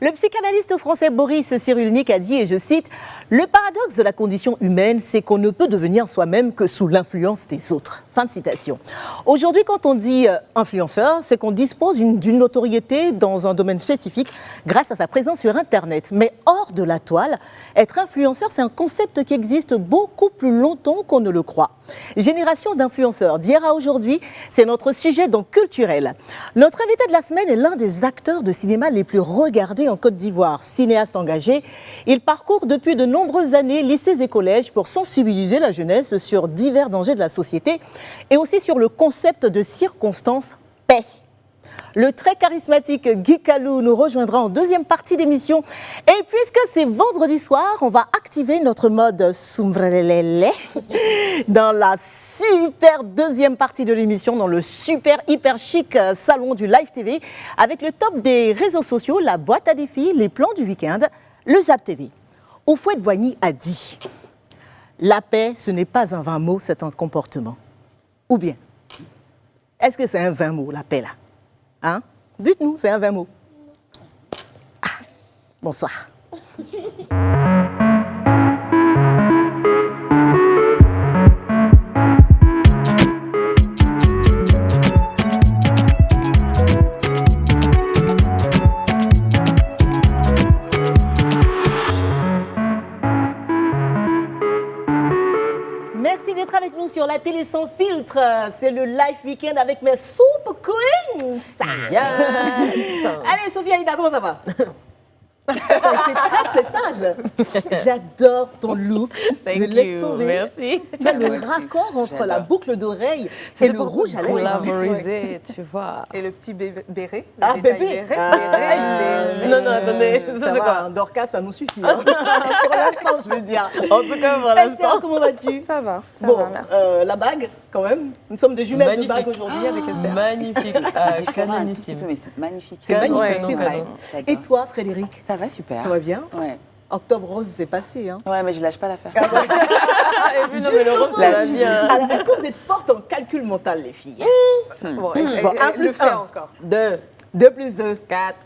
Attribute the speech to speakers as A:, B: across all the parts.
A: Le psychanalyste français Boris Cyrulnik a dit, et je cite, « Le paradoxe de la condition humaine, c'est qu'on ne peut devenir soi-même que sous l'influence des autres. » Fin de citation. Aujourd'hui, quand on dit influenceur, c'est qu'on dispose d'une notoriété dans un domaine spécifique grâce à sa présence sur Internet. Mais hors de la toile, être influenceur, c'est un concept qui existe beaucoup plus longtemps qu'on ne le croit. Génération d'influenceurs d'hier à aujourd'hui, c'est notre sujet donc culturel. Notre invité de la semaine est l'un des acteurs de cinéma les plus regardés en Côte d'Ivoire. Cinéaste engagé, il parcourt depuis de nombreuses années lycées et collèges pour sensibiliser la jeunesse sur divers dangers de la société et aussi sur le concept de circonstance paix. Le très charismatique Guy Kalou nous rejoindra en deuxième partie d'émission. Et puisque c'est vendredi soir, on va activer notre mode Soumbrelele dans la super deuxième partie de l'émission, dans le super hyper chic salon du Live TV, avec le top des réseaux sociaux, la boîte à défis, les plans du week-end, le Zap TV. Houphouët-Boigny a dit « La paix, ce n'est pas un vain mot, c'est un comportement. » Ou bien, est-ce que c'est un vain mot, la paix là? Hein? Dites-nous, c'est un 20 mots. Ah, bonsoir. Merci d'être avec nous sur la télé sans filtre. C'est le Live Weekend avec mes super queens.
B: Yes.
A: Allez, Sophie Aïda, comment ça va? T'es très très sage. J'adore ton look.
B: Laisse tomber. Merci.
A: Tu as le raccord entre la boucle d'oreille et le rouge à lèvres.
B: Glamourisé, tu vois.
C: Et le petit béret.
A: Ah, bébé.
B: Non, attendez.
A: Ça va, un Dorcas, ça nous suffit. Hein. Pour l'instant, je veux dire.
B: En tout cas, pour l'instant.
A: Esther, comment vas-tu?
C: Ça va, merci.
A: La bague, quand même. Nous sommes des jumelles
B: Magnifique.
A: de bague aujourd'hui avec Esther.
B: Magnifique.
D: C'est différent un tout petit peu, mais c'est magnifique.
A: C'est magnifique,
B: Ouais,
A: c'est
B: non,
A: vrai.
B: non.
A: Et toi, Frédéric?
D: Ça va super.
A: Ça va bien?
D: Ouais.
A: Octobre rose, c'est passé. Hein.
D: Ouais, mais je lâche pas l'affaire.
B: Non, mais le rose, ça va bien.
A: Alors, est-ce que vous êtes fortes en calcul mental, les filles?
C: Bon,
A: Bon, 1 plus 1
C: encore.
B: 2,
A: 2 plus 2.
B: 4,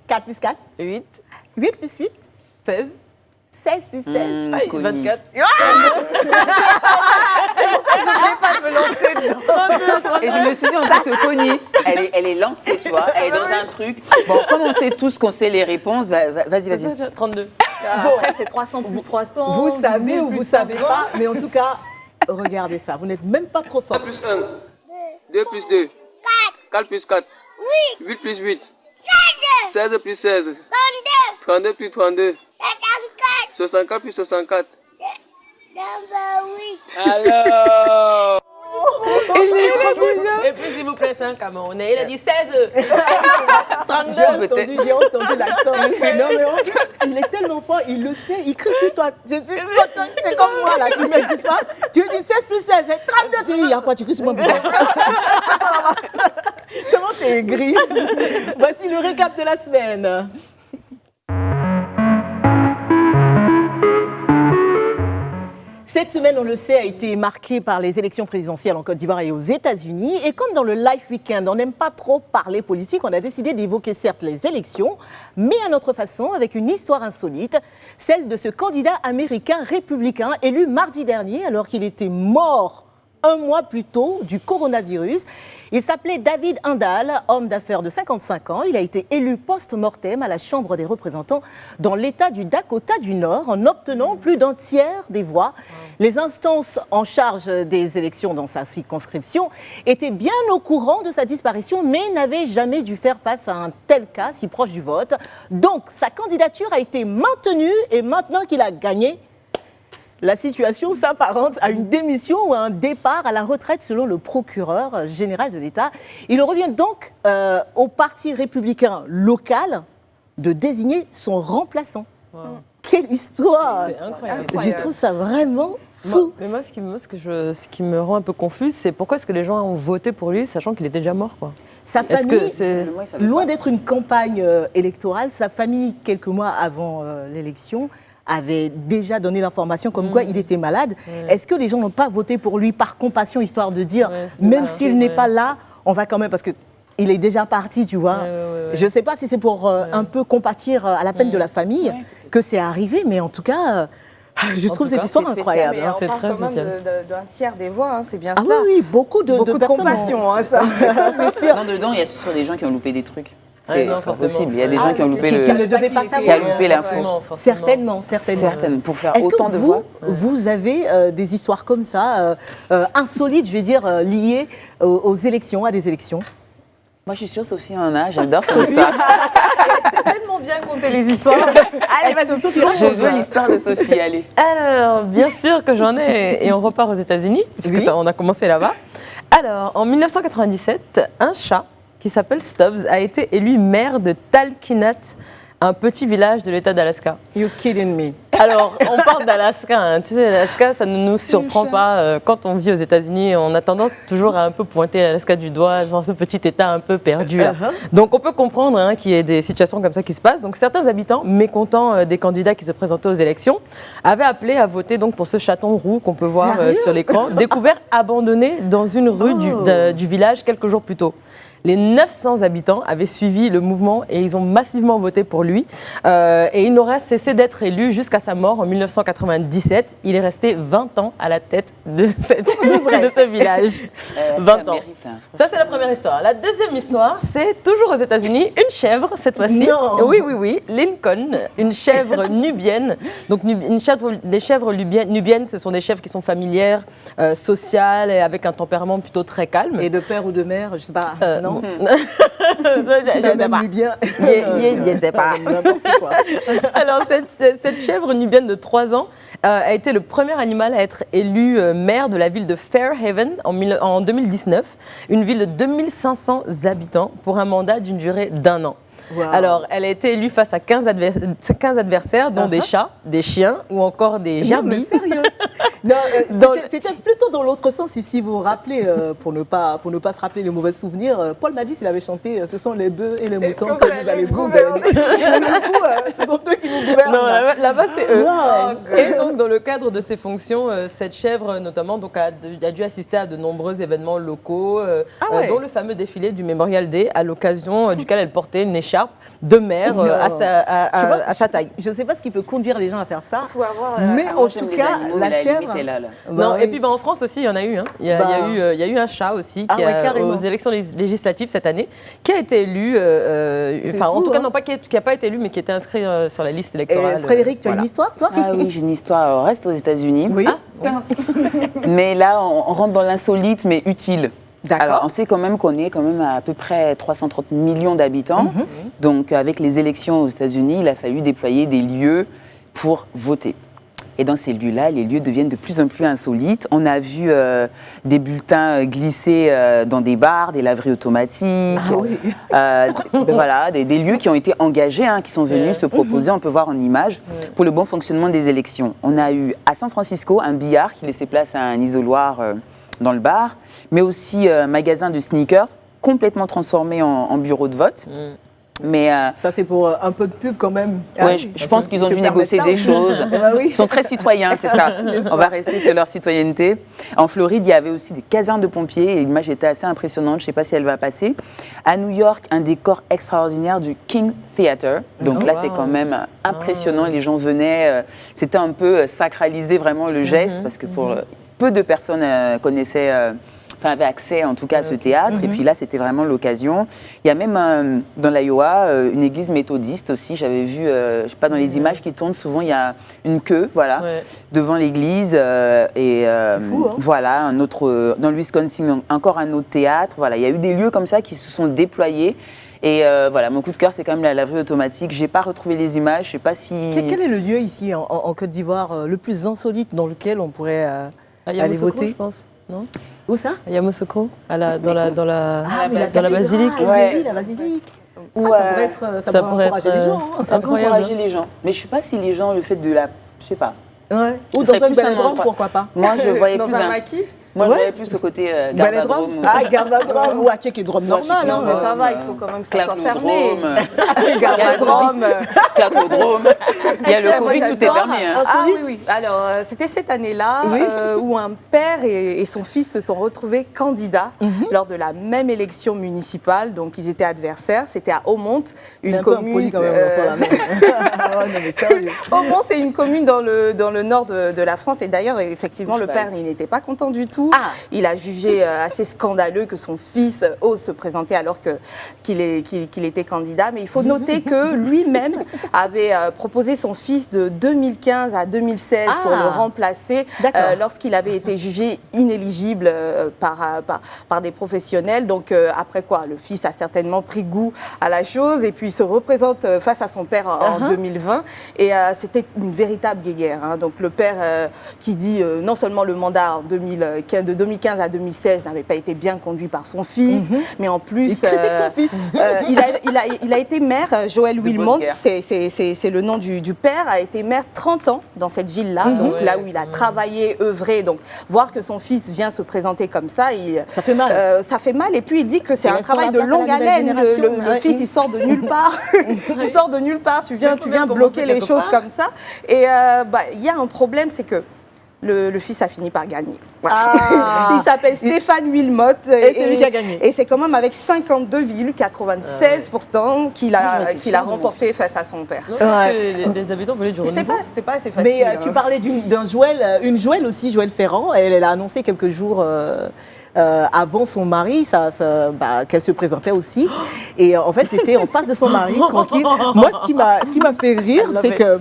A: 4 plus 4.
B: 8,
A: 8 plus 8.
B: 16,
A: 16 plus 16.
B: 24.
D: Et je me suis dit, en plus, que Connie, elle est lancée, tu vois. Elle est dans un truc. Bon, comme on sait tous qu'on sait les réponses, vas-y.
B: 32.
C: Après, c'est 300 plus 300.
A: Vous savez ou
C: plus
A: vous savez pas, mais en tout cas, regardez ça. Vous n'êtes même pas trop
E: 1
A: fortes.
E: plus 1, 2 plus 2, 4 plus 4, 8 plus 8, 16 plus 16, 32 plus 32, 64 plus 64. Alors
B: Et puis, s'il vous plaît, c'est un Camerounais. Il a dit 16. 32.
A: J'ai entendu l'accent. Non, mais en fait, il est tellement fort, il le sait, il crie sur toi. C'est comme moi, là, tu ne maîtrises pas. Tu lui dis 16 plus 16, fait 32. Tu dis, il y a quoi, tu cries sur moi, bébé? Comment t'es aigri? Voici le récap de la semaine. Cette semaine, on le sait, a été marquée par les élections présidentielles en Côte d'Ivoire et aux États-Unis. Et comme dans le Live Weekend, on n'aime pas trop parler politique, on a décidé d'évoquer certes les élections, mais à notre façon, avec une histoire insolite, celle de ce candidat américain républicain élu mardi dernier alors qu'il était mort 1 mois plus tôt du coronavirus. Il s'appelait David Indal, homme d'affaires de 55 ans. Il a été élu post-mortem à la Chambre des représentants dans l'État du Dakota du Nord en obtenant plus d'1 tiers des voix. Les instances en charge des élections dans sa circonscription étaient bien au courant de sa disparition, mais n'avaient jamais dû faire face à un tel cas si proche du vote. Donc, sa candidature a été maintenue et maintenant qu'il a gagné, la situation s'apparente à une démission ou à un départ à la retraite selon le procureur général de l'État. Il revient donc au parti républicain local de désigner son remplaçant. Wow. Quelle histoire!
B: C'est incroyable.
A: Je trouve ça vraiment fou.
B: Mais moi, ce qui me rend un peu confuse, c'est pourquoi est-ce que les gens ont voté pour lui, sachant qu'il était déjà mort, quoi.
A: Sa famille, loin d'être une campagne électorale, sa famille, quelques mois avant l'élection, avait déjà donné l'information comme quoi il était malade. Est-ce que les gens n'ont pas voté pour lui par compassion, histoire de dire, même s'il n'est pas là, on va quand même... Parce que il est déjà parti, tu vois. Je ne sais pas si c'est pour un peu compatir à la peine de la famille que c'est arrivé, mais en tout cas, je trouve cette histoire incroyable.
C: Mais on
B: C'est
C: parle
B: très
C: quand même
B: spécial.
C: d'un tiers des voix, hein, c'est bien
A: Ah
C: cela.
A: oui, beaucoup de
C: Beaucoup de
A: personnes
C: compassion, hein, ça.
A: c'est sûr.
D: Non, dedans, il y a toujours des gens qui ont loupé des trucs.
B: Ah,
D: C'est
B: non,
D: pas
B: forcément.
D: possible. Il y a des gens qui ont loupé
A: Qui ne devaient pas
D: qui
A: savoir.
D: a loupé l'info.
B: Forcément.
A: Certainement.
D: Pour faire
A: Est-ce
D: autant
A: que
D: de
A: vous,
D: voix.
A: vous avez des histoires comme ça, insolites, je vais dire, liées aux élections, à des élections?
D: Moi, je suis sûre, Sophie en a. J'adore son histoire.
C: C'est tellement bien compter les histoires.
A: Allez, vas-y, Sophie,
D: Je veux l'histoire de Sophie, allez.
B: Alors, bien sûr que j'en ai, et on repart aux États-Unis, puisque
A: Oui.
B: on a commencé là-bas. Alors, en 1997, un chat qui s'appelle Stubbs a été élu maire de Talkeetna, un petit village de l'État d'Alaska.
A: You kidding me?
B: Alors, on parle d'Alaska. Hein. Tu sais, l'Alaska, ça ne nous surprend pas. Quand on vit aux États-Unis, on a tendance toujours à un peu pointer l'Alaska du doigt dans ce petit État un peu perdu. Là. Donc, on peut comprendre hein, qu'il y ait des situations comme ça qui se passent. Donc, certains habitants, mécontents des candidats qui se présentaient aux élections, avaient appelé à voter donc, pour ce chaton roux qu'on peut voir
A: Sérieux
B: sur l'écran, découvert abandonné dans une rue du village quelques jours plus tôt. Les 900 habitants avaient suivi le mouvement et ils ont massivement voté pour lui. Et il n'aura cessé d'être élu jusqu'à sa mort en 1997. Il est resté 20 ans à la tête de ce village. 20 ans.
D: Mérite, hein.
B: Ça, c'est la première histoire. La deuxième histoire, c'est toujours aux États-Unis, une chèvre cette fois-ci.
A: Non.
B: Oui, Lincoln, une chèvre nubienne. Donc, les chèvres nubiennes, ce sont des chèvres qui sont familières, sociales et avec un tempérament plutôt très calme.
A: Et de père ou de mère, je sais pas, non?
B: Je sais pas.
A: Nubien.
B: Je sais pas.
A: N'importe quoi.
B: Alors, cette chèvre nubienne de 3 ans a été le premier animal à être élu maire de la ville de Fairhaven en 2019, une ville de 2500 habitants pour un mandat d'une durée d'1 an.
A: Wow.
B: Alors, elle a été élue face à 15 adversaires, dont des chats, des chiens ou encore des
A: Non, mais
B: gerbils.
A: sérieux. Non,
B: Dans
A: c'était plutôt dans l'autre sens ici. Vous vous rappelez, pour ne pas se rappeler les mauvais souvenirs, Paul m'a dit qu'il avait chanté ce sont les bœufs et les moutons que vous allez gouverner. Du coup, ce sont eux qui vous gouvernent.
B: Non, là-bas, c'est eux.
A: Wow.
B: Et donc, dans le cadre de ses fonctions, cette chèvre, notamment, donc, a dû assister à de nombreux événements locaux,
A: ouais.
B: dont le fameux défilé du Memorial Day, à l'occasion duquel elle portait une écharpe de mère à sa taille.
A: Je ne sais pas ce qui peut conduire les gens à faire ça,
C: Faut avoir,
A: mais
D: Ah, moi,
A: en
D: j'aime
A: tout
D: les
A: cas,
D: animaux,
A: la
D: mais
A: chèvre.
D: limite est là.
A: Bah
B: Non,
A: oui.
B: et puis en France aussi, il y en a eu. Hein. Il y a eu un chat aussi
A: Ah ouais, carrément.
B: aux élections législatives cette année, qui a été élu, en
A: fou,
B: tout cas,
A: hein.
B: non pas qui n'a pas été élu, mais qui était inscrit sur la liste électorale.
A: Frédéric, tu as une histoire, toi?
D: Ah oui, j'ai une histoire. Alors, on reste aux États-Unis.
A: Oui.
D: Mais là, on rentre dans l'insolite, mais utile.
A: D'accord.
D: Alors, on sait quand même qu'on est quand même à peu près 330 millions d'habitants. Donc, avec les élections aux États-Unis, il a fallu déployer des lieux pour voter. Et dans ces lieux-là, les lieux deviennent de plus en plus insolites. On a vu des bulletins glisser dans des bars, des laveries automatiques.
A: Ah oui.
D: Voilà, des lieux qui ont été engagés, hein, qui sont venus se proposer, on peut voir en image, pour le bon fonctionnement des élections. On a eu à San Francisco un billard qui laissait place à un isoloir dans le bar, mais aussi un magasin de sneakers complètement transformé en bureau de vote. Mais
A: Ça, c'est pour un peu de pub quand même.
D: ouais, je pense qu'ils ont dû négocier des choses.
A: Bah oui.
D: Ils sont très citoyens, c'est ça. On va rester sur leur citoyenneté. En Floride, il y avait aussi des casernes de pompiers et l'image était assez impressionnante. Je ne sais pas si elle va passer. À New York, un décor extraordinaire du King Theater. Donc là, c'est quand même impressionnant. Les gens venaient. C'était un peu sacraliser vraiment le geste parce que pour peu de personnes connaissaient. Avait accès en tout cas à ce théâtre. Et puis là, c'était vraiment l'occasion. Il y a même dans l'Iowa une église méthodiste aussi. J'avais vu, je sais pas, dans les images qui tournent, souvent il y a une queue, voilà, devant l'église.
A: C'est fou, hein.
D: Voilà, un autre, dans le Wisconsin, encore un autre théâtre. Voilà, il y a eu des lieux comme ça qui se sont déployés. Et voilà, mon coup de cœur, c'est quand même la laverie automatique. J'ai pas retrouvé les images. Je sais pas si.
A: Quel est le lieu ici en Côte d'Ivoire le plus insolite dans lequel on pourrait aller voter?
B: je pense. Non,
A: Où ça?
B: à Yamoussoukro, dans la
A: mais la
B: dans la
A: cathédrale,
B: basilique.
A: oui, la basilique.
D: Ouais.
A: Ça pourrait encourager les gens. Hein.
D: Ça peut
B: Incroyable.
D: encourager les gens. Mais je sais pas si les gens, le fait de la. Je sais pas.
A: Ouais. Ou
D: Ce
A: dans
D: serait
A: un
D: plus un
A: vélodrome,
D: endroit.
A: pourquoi pas?
D: Moi, je voyais
C: Dans
D: plus
C: un maquis.
D: Moi,
A: Ouais.
D: j'avais plus ce côté
A: Ballet
D: garbadrome.
A: drum. Ah, garbadrum. Ou check et drum normal.
C: Non, mais
A: Hein.
C: ça va, il faut quand même que ça soit fermé.
D: Garbadrome, clapodrome. Il y a le
C: Ouais,
D: Covid,
C: moi,
D: tout est
C: j'adore.
D: permis. Hein.
C: Ah oui, oui. Alors, c'était cette année-là
A: Oui.
C: où un père et son fils se sont retrouvés candidats lors de la même élection municipale. Donc, ils étaient adversaires. C'était à Aumont,
A: T'es
C: une
A: un peu
C: commune.
A: impoli quand même, l'enfant, là, non. Ouais, non, mais sérieux.
C: Aumont, c'est une commune dans le nord de la France. Et d'ailleurs, effectivement, le père, il n'était pas content du tout.
A: Ah.
C: Il a jugé assez scandaleux que son fils ose se présenter alors qu'il était candidat. Mais il faut noter que lui-même avait proposé son fils de 2015 à 2016 pour
A: Ah.
C: le remplacer
A: D'accord.
C: lorsqu'il avait été jugé inéligible par des professionnels. Donc après quoi, le fils a certainement pris goût à la chose et puis il se représente face à son père en 2020. Et c'était une véritable guéguerre. Hein. Donc le père qui dit non seulement le mandat de 2015 à 2016 n'avait pas été bien conduit par son fils, mais en plus...
A: Il critique son fils.
C: Il a été maire, Joël
D: bonne
C: Wilmont,
D: guerre.
C: c'est le nom du père, a été maire 30 ans dans cette ville-là, donc là où il a travaillé, œuvré. Donc voir que son fils vient se présenter comme ça,
A: Ça fait mal.
C: ça fait mal. Et puis il dit que c'est
A: Il
C: un
A: reste sur
C: travail
A: la
C: de
A: place à la
C: longue
A: nouvelle
C: haleine.
A: génération.
C: Le
A: Ouais.
C: fils, il sort de nulle part. Tu sors de nulle part, tu viens
B: commencer
C: bloquer les
B: quelque
C: choses
B: part.
C: comme ça. Et il y a un problème, c'est que le fils a fini par gagner. Voilà.
A: Ah.
C: Il s'appelle Stéphane Wilmot.
A: Et c'est lui qui a gagné.
C: Et c'est quand même avec 52,96% qu'il a remporté face à son père.
B: Non, parce que les habitants voulaient du renouveau.
C: C'était pas assez facile.
A: Mais
C: hein.
A: tu parlais d'un Joël, une Joël aussi, Joël Ferrand. Elle a annoncé quelques jours avant son mari qu'elle se présentait aussi. Et en fait, c'était en face de son mari, tranquille. Moi, ce qui m'a fait rire, c'est que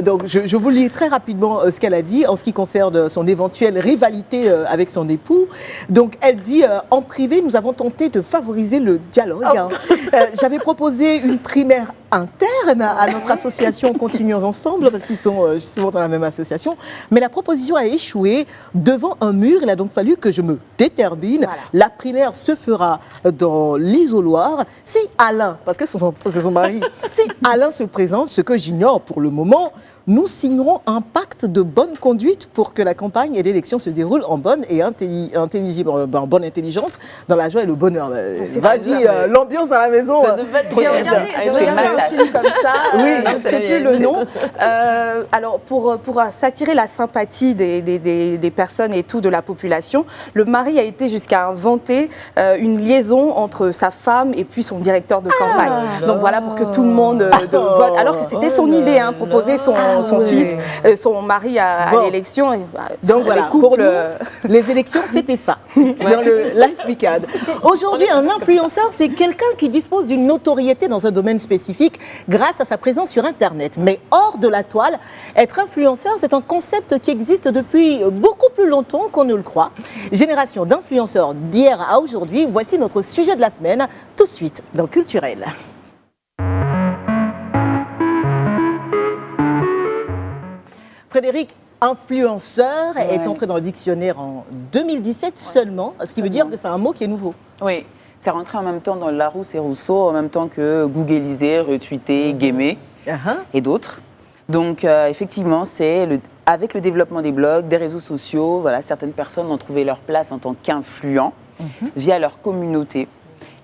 A: donc je vous lis très rapidement ce qu'elle a dit en ce qui concerne son éventuelle rivalité avec son époux. Donc, elle dit en privé, nous avons tenté de favoriser le dialogue. Hein. J'avais proposé une primaire interne à notre association Continuons Ensemble, parce qu'ils sont justement dans la même association. Mais la proposition a échoué devant un mur. Il a donc fallu que je me détermine.
C: Voilà.
A: La primaire se fera dans l'isoloir. Si Alain, parce que c'est son mari, si Alain se présente, ce que j'ignore pour le moment, nous signerons un pacte de bonne conduite pour que la campagne et l'élection se déroulent en bonne et intelligible, en bonne intelligence, dans la joie et le bonheur. Vas-y, l'ambiance à la maison.
C: J'ai regardé
D: C'est
C: un film comme ça,
A: Oui,
C: je ne sais plus le nom. Alors, pour s'attirer la sympathie des personnes et tout, de la population, le mari a été jusqu'à inventer une liaison entre sa femme et puis son directeur de campagne. Donc voilà, pour que tout le monde vote. Alors que c'était son idée, hein, proposer son fils, son mari à
A: Bon.
C: l'élection.
A: Donc
C: les
A: voilà,
C: couples,
A: pour nous, les élections, c'était ça, dans le Life Weekend. Aujourd'hui, un influenceur, c'est quelqu'un qui dispose d'une notoriété dans un domaine spécifique grâce à sa présence sur Internet. Mais hors de la toile, être influenceur, c'est un concept qui existe depuis beaucoup plus longtemps qu'on ne le croit. Génération d'influenceurs d'hier à aujourd'hui, voici notre sujet de la semaine, tout de suite dans Culturel. Frédéric, influenceur est entré dans le dictionnaire en 2017 seulement, ce qui veut dire que c'est un mot qui est nouveau.
D: Oui, c'est rentré en même temps dans Larousse et Rousseau, en même temps que googliser, retweeter, gamer et d'autres. Donc effectivement, avec le développement des blogs, des réseaux sociaux, voilà, certaines personnes ont trouvé leur place en tant qu'influents via leur communauté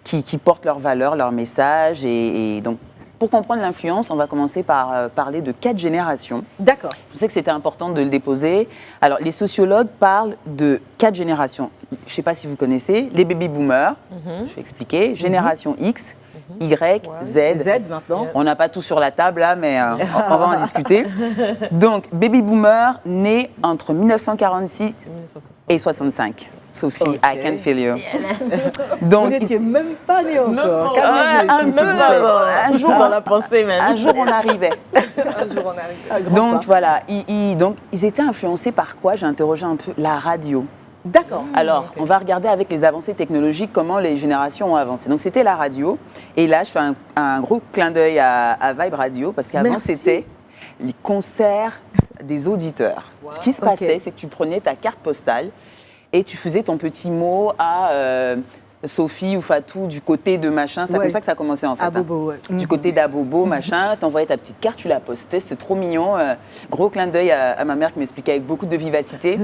D: qui portent leurs valeurs, leurs messages. Et donc, pour comprendre l'influence, on va commencer par parler de 4 générations.
A: D'accord.
D: Je sais que c'était important de le déposer. Alors, les sociologues parlent de 4 générations. Je ne sais pas si vous connaissez. Les baby boomers, je vais expliquer. Génération X, Y, Z.
A: Z maintenant.
D: On n'a pas tout sur la table là, mais on va en discuter. Donc, baby boomer né entre 1946 et 65. Sophie,
A: Ok.
D: I can feel you.
A: Vous
D: Donc,
A: n'étiez même pas né encore.
B: pas.
A: Calmez-vous, les filles, s'il vous plaît.
D: un jour,
B: Dans la pensée même.
D: un jour, on arrivait.
C: un jour on arrive.
A: Un grand
D: Donc
A: pas.
D: voilà, ils étaient influencés par quoi? J'ai interrogé un peu la radio.
A: D'accord.
D: Alors, on va regarder avec les avancées technologiques comment les générations ont avancé. Donc, c'était la radio. Et là, je fais un gros clin d'œil à Vibe Radio parce qu'avant,
A: Merci.
D: c'était les concerts des auditeurs. Ce qui se passait, c'est que tu prenais ta carte postale et tu faisais ton petit mot à Sophie ou Fatou du côté de machin. C'est comme ça que ça a commencé en fait.
A: Abobo, ouais.
D: Du côté d'Abobo, machin. T'envoyais ta petite carte, tu la postais. C'était trop mignon. Gros clin d'œil à ma mère qui m'expliquait avec beaucoup de vivacité.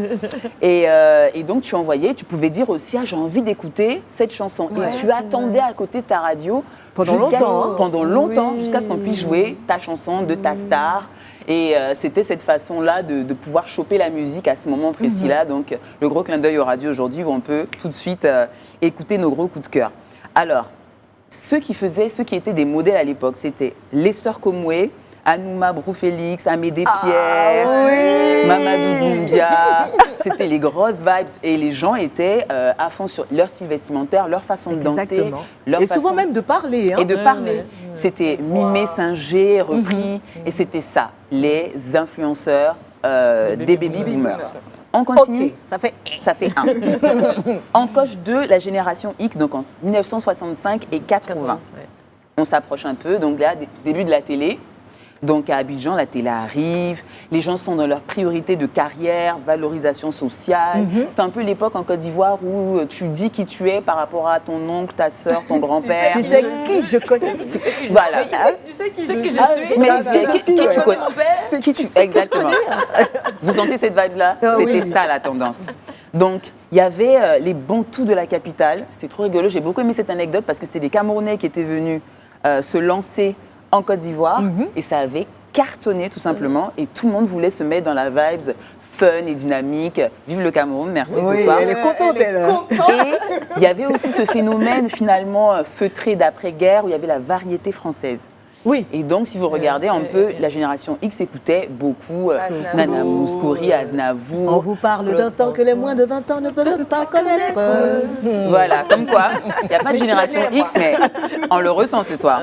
D: Et donc tu envoyais, tu pouvais dire aussi, j'ai envie d'écouter cette chanson. Et tu attendais à côté de ta radio pendant longtemps, jusqu'à ce qu'on puisse jouer ta chanson de ta star. Et c'était cette façon-là de pouvoir choper la musique à ce moment précis-là. Donc, le gros clin d'œil aux radios aujourd'hui où on peut tout de suite écouter nos gros coups de cœur. Alors, ceux qui étaient des modèles à l'époque, c'était les sœurs Komoué, Anouma Brou-Félix, Amédée Pierre, Mamadou Doumbia. C'était les grosses vibes et les gens étaient à fond sur leur style vestimentaire, leur façon de danser.
A: Et souvent même de parler. Hein.
D: Et de parler. C'était mimé, singé, repris. Et c'était ça, les influenceurs des baby boomers. On continue.
A: Ok, ça fait
D: 1. En coche 2, la génération X, donc en 1965 et 80. On s'approche un peu, donc là, début de la télé. Donc à Abidjan, la télé arrive, les gens sont dans leur priorité de carrière, valorisation sociale. C'est un peu l'époque en Côte d'Ivoire où tu dis qui tu es par rapport à ton oncle, ta sœur, ton grand-père.
A: Tu sais qui je connais.
D: Voilà.
C: Tu sais qui je
D: suis. Mais qui tu connais. C'est qui tu sais. Exactement. Vous sentez cette vibe-là? C'était ça la tendance. Donc, il y avait les bantous de la capitale. C'était trop rigolo. J'ai beaucoup aimé cette anecdote parce que c'était des Camerounais qui étaient venus se lancer en Côte d'Ivoire et ça avait cartonné tout simplement et tout le monde voulait se mettre dans la vibes fun et dynamique. Vive le Cameroun, merci ce soir.
A: Elle est contente, elle.
D: Et il y avait aussi ce phénomène finalement feutré d'après-guerre où il y avait la variété française.
A: Oui.
D: Et donc, si vous regardez un peu, la génération X écoutait beaucoup Nana Mouskouri, Aznavour.
A: On vous parle d'un temps que les moins de 20 ans ne peuvent pas connaître.
D: Voilà, comme quoi, il n'y a pas de génération X, mais on le ressent ce soir.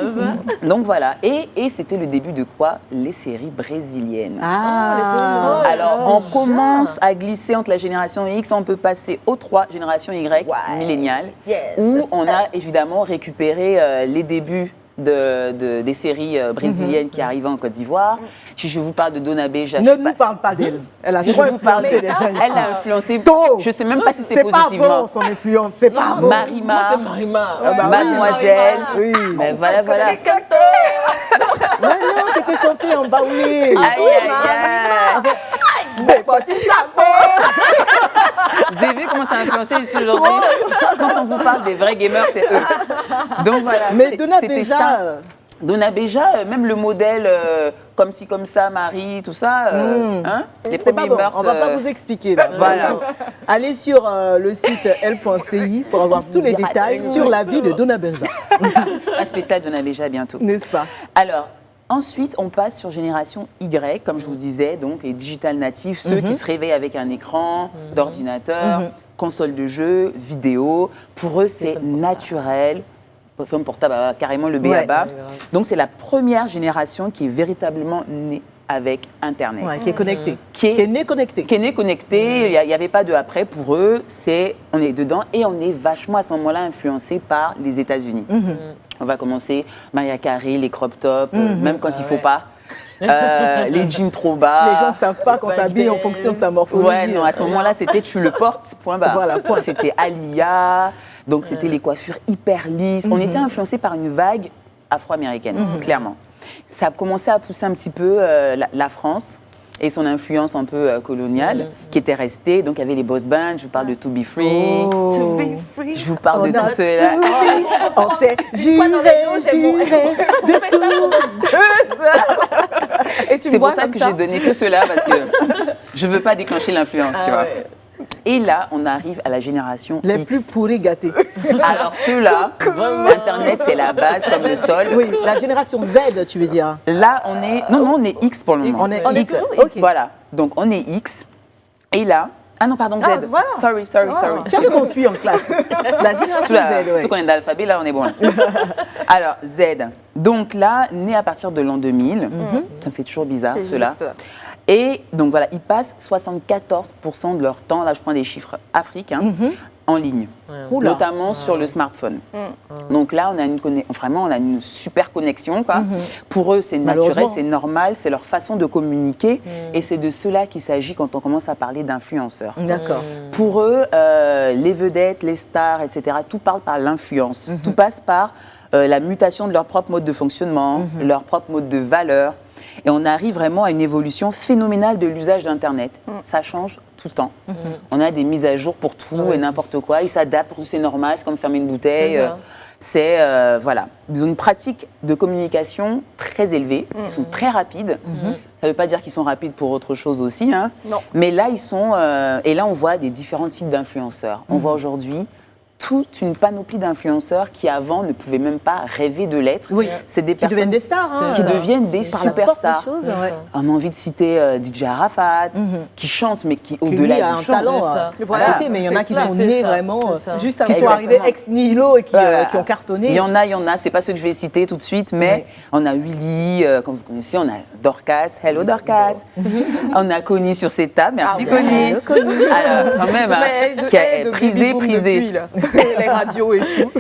D: Donc voilà, et c'était le début de quoi? Les séries brésiliennes. Alors, on commence à glisser entre la génération X, on peut passer aux 3 générations Y, milléniales, où on a évidemment récupéré les débuts des séries brésiliennes qui arrivaient en Côte d'Ivoire. Si je vous parle de Dona Beja...
A: Ne nous parle pas d'elle. Elle a trop influencé déjà.
D: Elle a influencé... Je ne sais même pas si c'est positivement.
A: C'est pas bon son influence, c'est pas bon.
D: Marima,
B: c'est Marima.
D: Mademoiselle.
A: Oui.
D: Ben voilà.
A: Non, c'était chanté en baoulé.
D: Aïe.
A: Des petits sabots.
D: Vous avez vu comment ça a influencé jusqu'à aujourd'hui? Quand on vous parle des vrais gamers, c'est eux. Donc voilà.
A: Mais Dona Beja...
D: Dona Beja, même le modèle comme ci, comme ça, Marie, tout ça, les premiers
A: bon.
D: mœurs...
A: On ne va pas vous expliquer là.
D: Voilà.
A: Allez sur le site l.ci pour avoir tous les détails sur la vie de Dona Beja.
D: Un spécial Dona Beja bientôt.
A: N'est-ce pas?
D: Alors, ensuite, on passe sur génération Y, comme je vous disais, donc les digital natifs, ceux qui se réveillent avec un écran d'ordinateur, console de jeu, vidéo. Pour eux, c'est naturel. Téléphone portable, carrément le b.a.-ba. Donc, c'est la première génération qui est véritablement née avec Internet.
A: Qui est connectée. Qui est née connectée.
D: Qui est née connectée. Il n'y avait pas de après. Pour eux, on est dedans et on est vachement à ce moment-là influencé par les États-Unis. On va commencer Mariah Carey, les crop tops, même quand il ne faut pas. Les jeans trop bas.
A: Les gens ne savent pas qu'on s'habille en fonction de sa morphologie.
D: Ouais, non, à ce moment-là, c'était tu le portes, point barre.
A: Voilà, point.
D: C'était Alia, donc c'était les coiffures hyper lisses. On était influencé par une vague afro-américaine, clairement. Ça a commencé à pousser un petit peu la France et son influence un peu coloniale qui était restée. Donc il y avait les boss bands, je vous parle de To Be Free.
C: To be free.
D: Je vous parle de tout cela.
A: On s'est juré de tout.
C: Et tu me
D: C'est pour
C: vois
D: ça
C: comme
D: que j'ai donné que cela parce que je veux pas déclencher l'influence, tu vois. Et là, on arrive à la génération
A: Les
D: X.
A: plus pourris gâtés.
D: Alors ceux-là, Internet, c'est la base comme le sol.
A: Oui, la génération Z, tu veux dire.
D: Là, on est... Non, on est X pour le moment.
A: On est X.
D: X.
A: Ok.
D: Voilà. Donc, on est X. Et là... Ah non, pardon, Z.
C: voilà.
D: Sorry.
A: Tu as vu qu'on suit en classe. La génération Z,
D: Surtout qu'on est d'alphabet, là, on est bon. Là. Alors, Z. Donc là, né à partir de l'an 2000. Ça me fait toujours bizarre, ceux-là. Et donc voilà, ils passent 74% de leur temps, là je prends des chiffres africains, en ligne,
A: Oula.
D: notamment sur le smartphone. Donc là, on a une super connexion. Quoi. Pour eux, c'est naturel,
A: Malheureusement.
D: c'est normal, c'est leur façon de communiquer. Et c'est de cela qu'il s'agit quand on commence à parler d'influenceurs.
A: D'accord.
D: Pour eux, les vedettes, les stars, etc., tout parle par l'influence. Tout passe par la mutation de leur propre mode de fonctionnement, leur propre mode de valeur. Et on arrive vraiment à une évolution phénoménale de l'usage d'Internet. Ça change tout le temps. On a des mises à jour pour tout et n'importe quoi. Ils s'adaptent, pour eux, c'est normal, c'est comme fermer une bouteille. Voilà. Ils ont une pratique de communication très élevée. Ils sont très rapides. Ça ne veut pas dire qu'ils sont rapides pour autre chose aussi. Hein.
C: Non.
D: Mais là, ils sont... et là, on voit des différents types d'influenceurs. On voit aujourd'hui toute une panoplie d'influenceurs qui avant ne pouvaient même pas rêver de l'être.
A: Oui.
D: C'est des
A: Qui
D: personnes
A: deviennent des stars. Hein,
D: qui deviennent des
A: par la force des
D: superstars.
A: choses. Ouais.
D: On a envie de citer DJ Arafat, qui chante, mais qui,
A: Qui,
D: au-delà
A: lui, a
D: du
A: un
D: chant,
A: talent
C: Voilà.
A: à côté, mais il y en a qui
C: C'est
A: sont
C: ça,
A: nés
C: c'est ça,
A: vraiment,
B: c'est ça.
C: Juste
A: qui
C: avant.
A: sont arrivés ex nihilo et qui ont cartonné.
D: Il y en a, c'est pas ceux que je vais citer tout de suite, mais on a Willy, comme vous connaissez, on a Dorcas, hello Dorcas, on a Connie sur cette table, merci Connie. Alors, quand même, hein, qui est prisé.
C: Les radios et tout.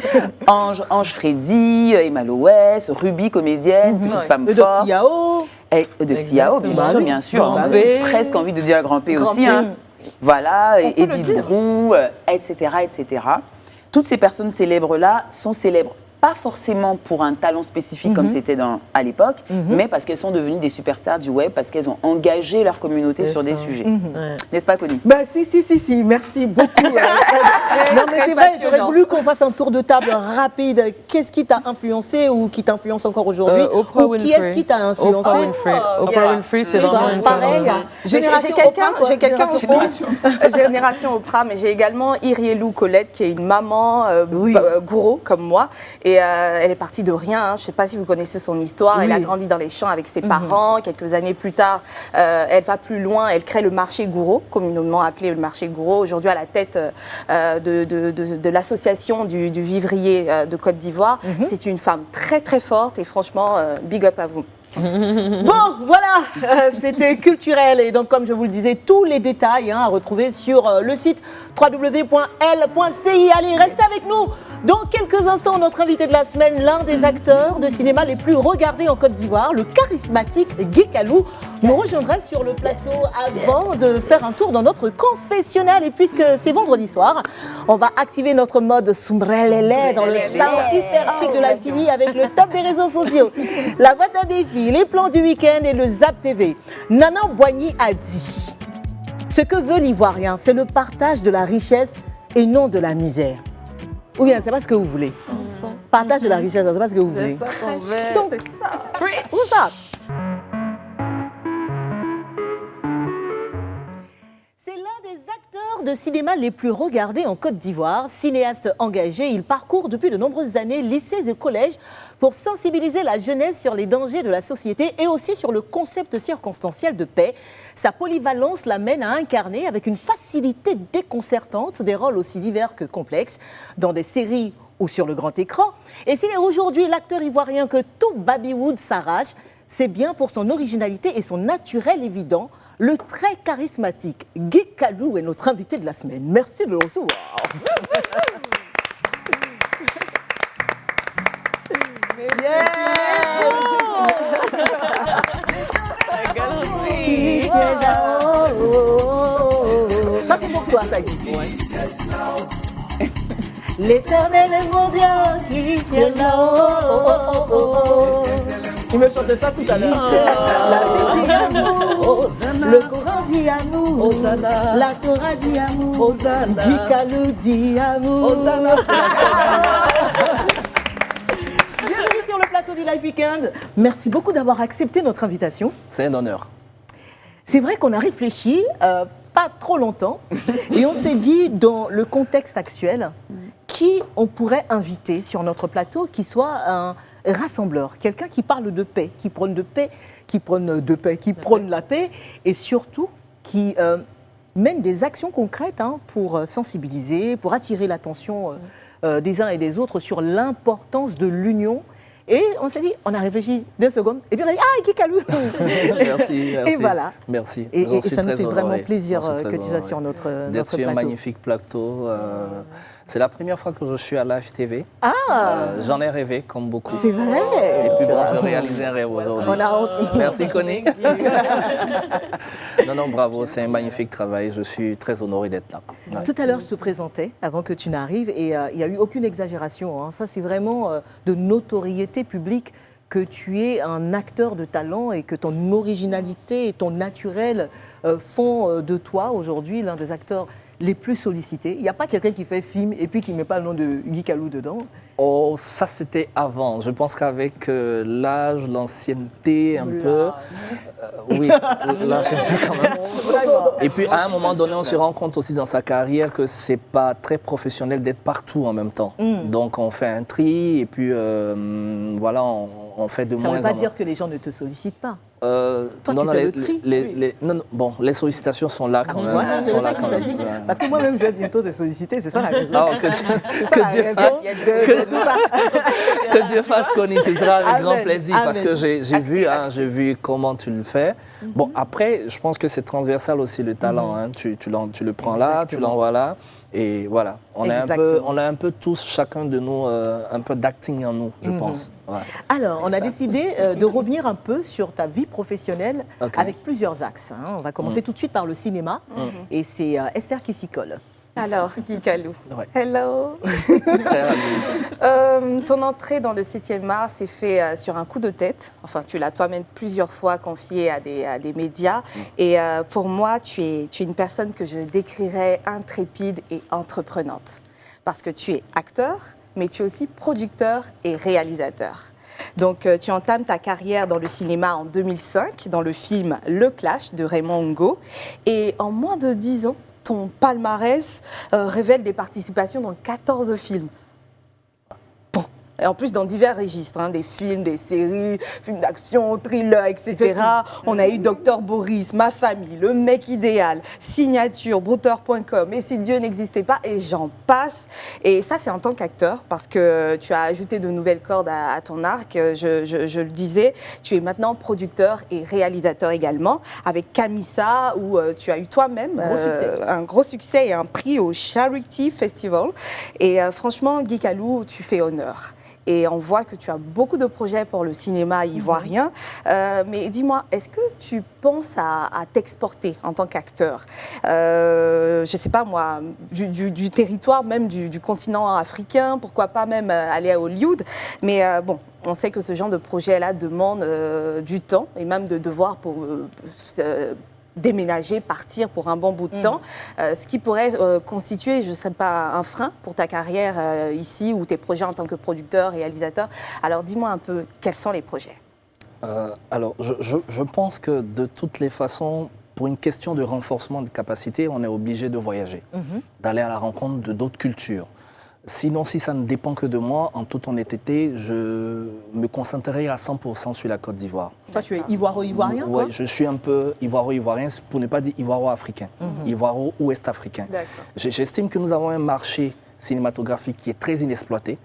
D: Ange Freddy, Emma Loès, Ruby, comédienne, petite femme
A: Eudoxie
D: forte.
A: Yao.
D: Et Eudoxie Yao,
B: Exactement.
D: bien sûr.
A: Grand
D: On
A: P.
D: a presque envie de dire Grand P
A: Grand
D: aussi.
A: P.
D: Hein. Voilà,
C: peut le
D: Edith
C: dire.
D: Brou, etc., etc. Toutes ces personnes célèbres-là sont célèbres pas forcément pour un talent spécifique comme c'était à l'époque, mais parce qu'elles sont devenues des superstars du web, parce qu'elles ont engagé leur communauté sur des sujets. N'est-ce pas, Connie?
A: Ben si, merci beaucoup. Non mais c'est vrai, j'aurais
C: passionnant.
A: voulu qu'on fasse un tour de table rapide. Qu'est-ce qui t'a influencé ou qui t'influence encore aujourd'hui?
B: Oprah
A: Ou qui
B: Winfrey.
A: est-ce qui t'a influencé?
B: Oprah Winfrey. Oprah Winfrey, c'est
A: Toi,
B: vraiment une
A: pareil.
B: femme.
A: Génération
C: J'ai quelqu'un,
A: Oprah, quoi.
C: j'ai quelqu'un
A: Génération
C: aussi. Génération Oprah, mais j'ai également Irielou Colette, qui est une maman gourou comme moi. Et elle est partie de rien. Hein. Je ne sais pas si vous connaissez son histoire.
A: Oui.
C: Elle a grandi dans les champs avec ses parents. Quelques années plus tard, elle va plus loin. Elle crée le marché gourou, communément appelé le marché gourou. Aujourd'hui, à la tête de l'association du vivrier de Côte d'Ivoire. C'est une femme très, très forte. Et franchement, big up à vous.
A: Bon, voilà, c'était culturel et donc comme je vous le disais, tous les détails à retrouver sur le site www.l.ci. Allez, restez avec nous. Dans quelques instants, notre invité de la semaine, l'un des acteurs de cinéma les plus regardés en Côte d'Ivoire, le charismatique Guy Kalou, nous rejoindra sur le plateau avant de faire un tour dans notre confessionnal. Et puisque c'est vendredi soir, on va activer notre mode Soumbrelele dans le sound hyper chic de la TV avec le top des réseaux sociaux, la boîte à défis, les plans du week-end et le Zap TV. Nana Boigny a dit « Ce que veut l'Ivoirien, c'est le partage de la richesse et non de la misère. » Ou bien, c'est pas ce que vous voulez. Partage de la richesse, c'est pas ce que vous voulez. Donc, où ça? C'est l'un des acteurs de cinéma les plus regardés en Côte d'Ivoire. Cinéaste engagé, il parcourt depuis de nombreuses années lycées et collèges pour sensibiliser la jeunesse sur les dangers de la société et aussi sur le concept circonstanciel de paix. Sa polyvalence l'amène à incarner avec une facilité déconcertante des rôles aussi divers que complexes dans des séries ou sur le grand écran. Et s'il est aujourd'hui l'acteur ivoirien que tout Babywood s'arrache, c'est bien pour son originalité et son naturel évident. Le très charismatique Guy Kalou est notre invité de la semaine. Merci de le recevoir. Qui siège là-haut. Ça c'est pour toi, ça Guy. L'éternel est mon Dieu qui siège là-haut. Il me chantait ça tout à l'heure. La vie dit amour, le Coran dit amour, la Torah dit amour, Guy Kalou dit amour. Bienvenue sur le plateau du Live Weekend. Merci beaucoup d'avoir accepté notre invitation.
F: C'est un honneur.
A: C'est vrai qu'on a réfléchi pas trop longtemps et on s'est dit, dans le contexte actuel, qui on pourrait inviter sur notre plateau qui soit un rassembleur, quelqu'un qui parle de paix, qui prône la paix et surtout qui mène des actions concrètes pour sensibiliser, pour attirer l'attention des uns et des autres sur l'importance de l'union Et on s'est dit, on a réfléchi 2 secondes, et puis on a dit, ah, Guy Calou.
F: Merci.
A: Et voilà.
F: Merci.
A: Et
F: J'en suis
A: ça nous
F: très
A: fait vraiment
F: honoré.
A: plaisir
F: J'en suis
A: que
F: très
A: tu sois
F: honoré.
A: sur notre
F: D'être sur un
A: plateau.
F: magnifique plateau. C'est la première fois que je suis à Live TV. J'en ai rêvé, comme beaucoup.
A: C'est vrai.
F: Et puis bon, je réalise un rêve aujourd'hui.
A: On a honte.
F: Merci, Connie. Non, bravo, c'est un magnifique travail. Je suis très honoré d'être là. Ouais.
A: Tout à l'heure, je te présentais avant que tu n'arrives et il n'y a eu aucune exagération. Hein. Ça, c'est vraiment de notoriété publique que tu es un acteur de talent et que ton originalité et ton naturel font de toi aujourd'hui l'un des acteurs les plus sollicités. Il n'y a pas quelqu'un qui fait film et puis qui ne met pas le nom de Guy Calou dedans.
F: Oh, ça c'était avant. Je pense qu'avec l'âge, l'ancienneté, un peu. Oui, l'ancienneté quand même. Et puis à un moment donné, on se rend compte aussi dans sa carrière que c'est pas très professionnel d'être partout en même temps. Donc on fait un tri et puis voilà, on fait de
A: Ça
F: moins
A: ne
F: en
A: veut pas
F: moins.
A: dire que les gens ne te sollicitent pas.
F: Toi,
A: tu fais le tri.
F: Bon, les sollicitations sont là quand même.
A: Voilà, c'est
F: Sont
A: de ça
F: là
A: qu'il
F: quand même.
A: s'agit.
F: Ouais.
A: Parce que moi-même, je vais bientôt te solliciter, c'est ça la raison.
F: Ah, que Dieu, que Dieu fasse, que Dieu fasse, Connie, ce sera avec
A: Amen.
F: grand plaisir parce
A: Amen.
F: que j'ai vu comment tu le fais. Bon, après, je pense que c'est transversal aussi le talent. Hein. Tu le prends là, tu
A: Exactement.
F: l'envoies là. Et voilà, on a
A: Exactement.
F: un peu tous, chacun de nous, un peu d'acting en nous, je pense. Ouais.
A: Alors, on a décidé de revenir un peu sur ta vie professionnelle
F: Ok.
A: avec plusieurs axes. Hein. On va commencer tout de suite par le cinéma. Et c'est Esther qui s'y colle.
C: Alors, Guy Calou.
F: Ouais.
C: Hello.
F: Très ravi.
C: Ton entrée dans le 7e art s'est faite sur un coup de tête. Enfin, tu l'as toi-même plusieurs fois confié à des médias. Et pour moi, tu es une personne que je décrirais intrépide et entreprenante. Parce que tu es acteur, mais tu es aussi producteur et réalisateur. Donc, tu entames ta carrière dans le cinéma en 2005, dans le film Le Clash de Raymond Ngo. Et en moins de 10 ans, ton palmarès révèle des participations dans 14 films. Bon. Et en plus, dans divers registres, hein, des films, des séries, films d'action, thrillers, etc. On a eu Docteur Boris, Ma famille, Le mec idéal, Signature, Brouter.com, Et si Dieu n'existait pas, et j'en passe. Et ça, c'est en tant qu'acteur, parce que tu as ajouté de nouvelles cordes à ton arc. Je le disais, tu es maintenant producteur et réalisateur également, avec Camissa, où tu as eu toi-même un gros succès et un prix au Charity Festival. Et franchement, Guy Calou, tu fais honneur. Et on voit que tu as beaucoup de projets pour le cinéma ivoirien. Mais dis-moi, est-ce que tu penses à t'exporter en tant qu'acteur je ne sais pas moi, du territoire, même du continent africain, pourquoi pas même aller à Hollywood. Mais bon, on sait que ce genre de projet-là demande du temps et même de devoir pour déménager, partir pour un bon bout de temps, ce qui pourrait constituer, je ne sais pas, un frein pour ta carrière ici ou tes projets en tant que producteur, réalisateur. Alors dis-moi un peu, quels sont les projets?
F: Alors, je pense que de toutes les façons, pour une question de renforcement de capacité, on est obligé de voyager, d'aller à la rencontre de d'autres cultures. Sinon, si ça ne dépend que de moi, en toute honnêteté, je me concentrerai à 100% sur la Côte d'Ivoire.
A: Toi, tu es ivoiro-ivoirien, quoi?
F: Oui, je suis un peu ivoiro-ivoirien, pour ne pas dire ivoiro-africain, ivoiro-ouest africain. J'estime que nous avons un marché cinématographique qui est très inexploité,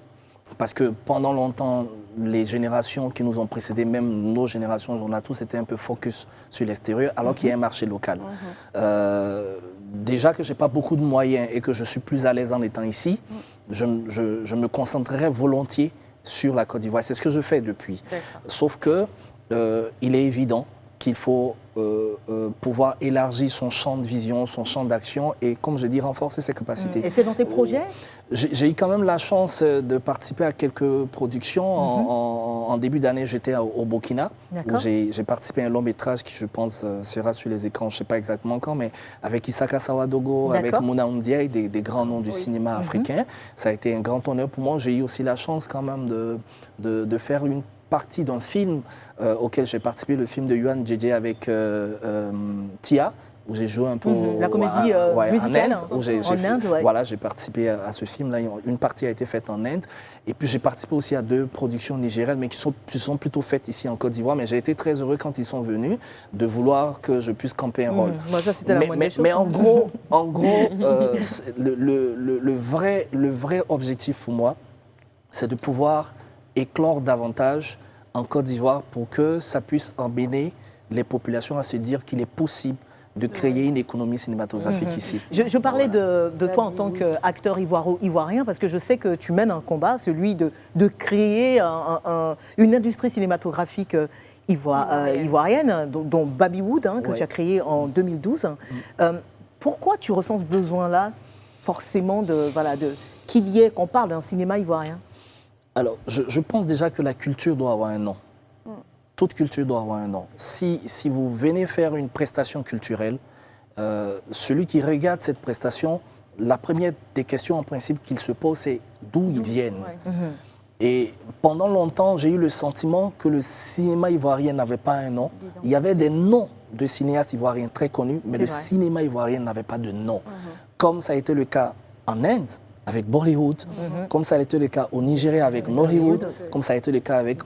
F: parce que pendant longtemps, les générations qui nous ont précédés, même nos générations, on a tous été un peu focus sur l'extérieur, alors qu'il y a un marché local. Déjà que je n'ai pas beaucoup de moyens et que je suis plus à l'aise en étant ici, je me concentrerai volontiers sur la Côte d'Ivoire. C'est ce que je fais depuis. Sauf que il est évident qu'il faut pouvoir élargir son champ de vision, son champ d'action et, comme je dis, renforcer ses capacités.
A: Et c'est dans tes projets?
F: J'ai eu quand même la chance de participer à quelques productions. En début d'année, j'étais au Burkina, où j'ai participé à un long métrage qui, je pense, sera sur les écrans, je ne sais pas exactement quand, mais avec Isaka Sawadogo, avec Mouna Ndiaye, des grands noms du cinéma africain. Ça a été un grand honneur pour moi. J'ai eu aussi la chance quand même de faire une partie d'un film auquel j'ai participé, le film de Yuan Djedje avec Tia, où j'ai joué un peu
A: la comédie musicale
F: en Inde. Voilà, j'ai participé à ce film-là. Une partie a été faite en Inde. Et puis j'ai participé aussi à 2 productions nigériennes, mais qui sont plutôt faites ici en Côte d'Ivoire. Mais j'ai été très heureux quand ils sont venus de vouloir que je puisse camper un rôle.
A: Moi, ça, c'était la moindre des choses.
F: Mais en gros, le vrai objectif pour moi, c'est de pouvoir éclore davantage en Côte d'Ivoire pour que ça puisse emmener les populations à se dire qu'il est possible de créer une économie cinématographique ici.
A: Je parlais de toi en tant qu'acteur ivoirien parce que je sais que tu mènes un combat, celui de créer une industrie cinématographique ivoirienne, dont Babywood, que tu as créé en 2012. Pourquoi tu ressens ce besoin-là, forcément, qu'il y ait, qu'on parle d'un cinéma ivoirien?
F: Alors, je pense déjà que la culture doit avoir un nom. Toute culture doit avoir un nom. Si vous venez faire une prestation culturelle, celui qui regarde cette prestation, la première des questions en principe qu'il se pose, c'est d'où ils viennent. Et pendant longtemps, j'ai eu le sentiment que le cinéma ivoirien n'avait pas un nom. Il y avait des noms de cinéastes ivoiriens très connus, mais le cinéma ivoirien n'avait pas de nom. Comme ça a été le cas en Inde, avec Bollywood, comme ça a été le cas au Nigeria avec Nollywood, comme ça a été le cas avec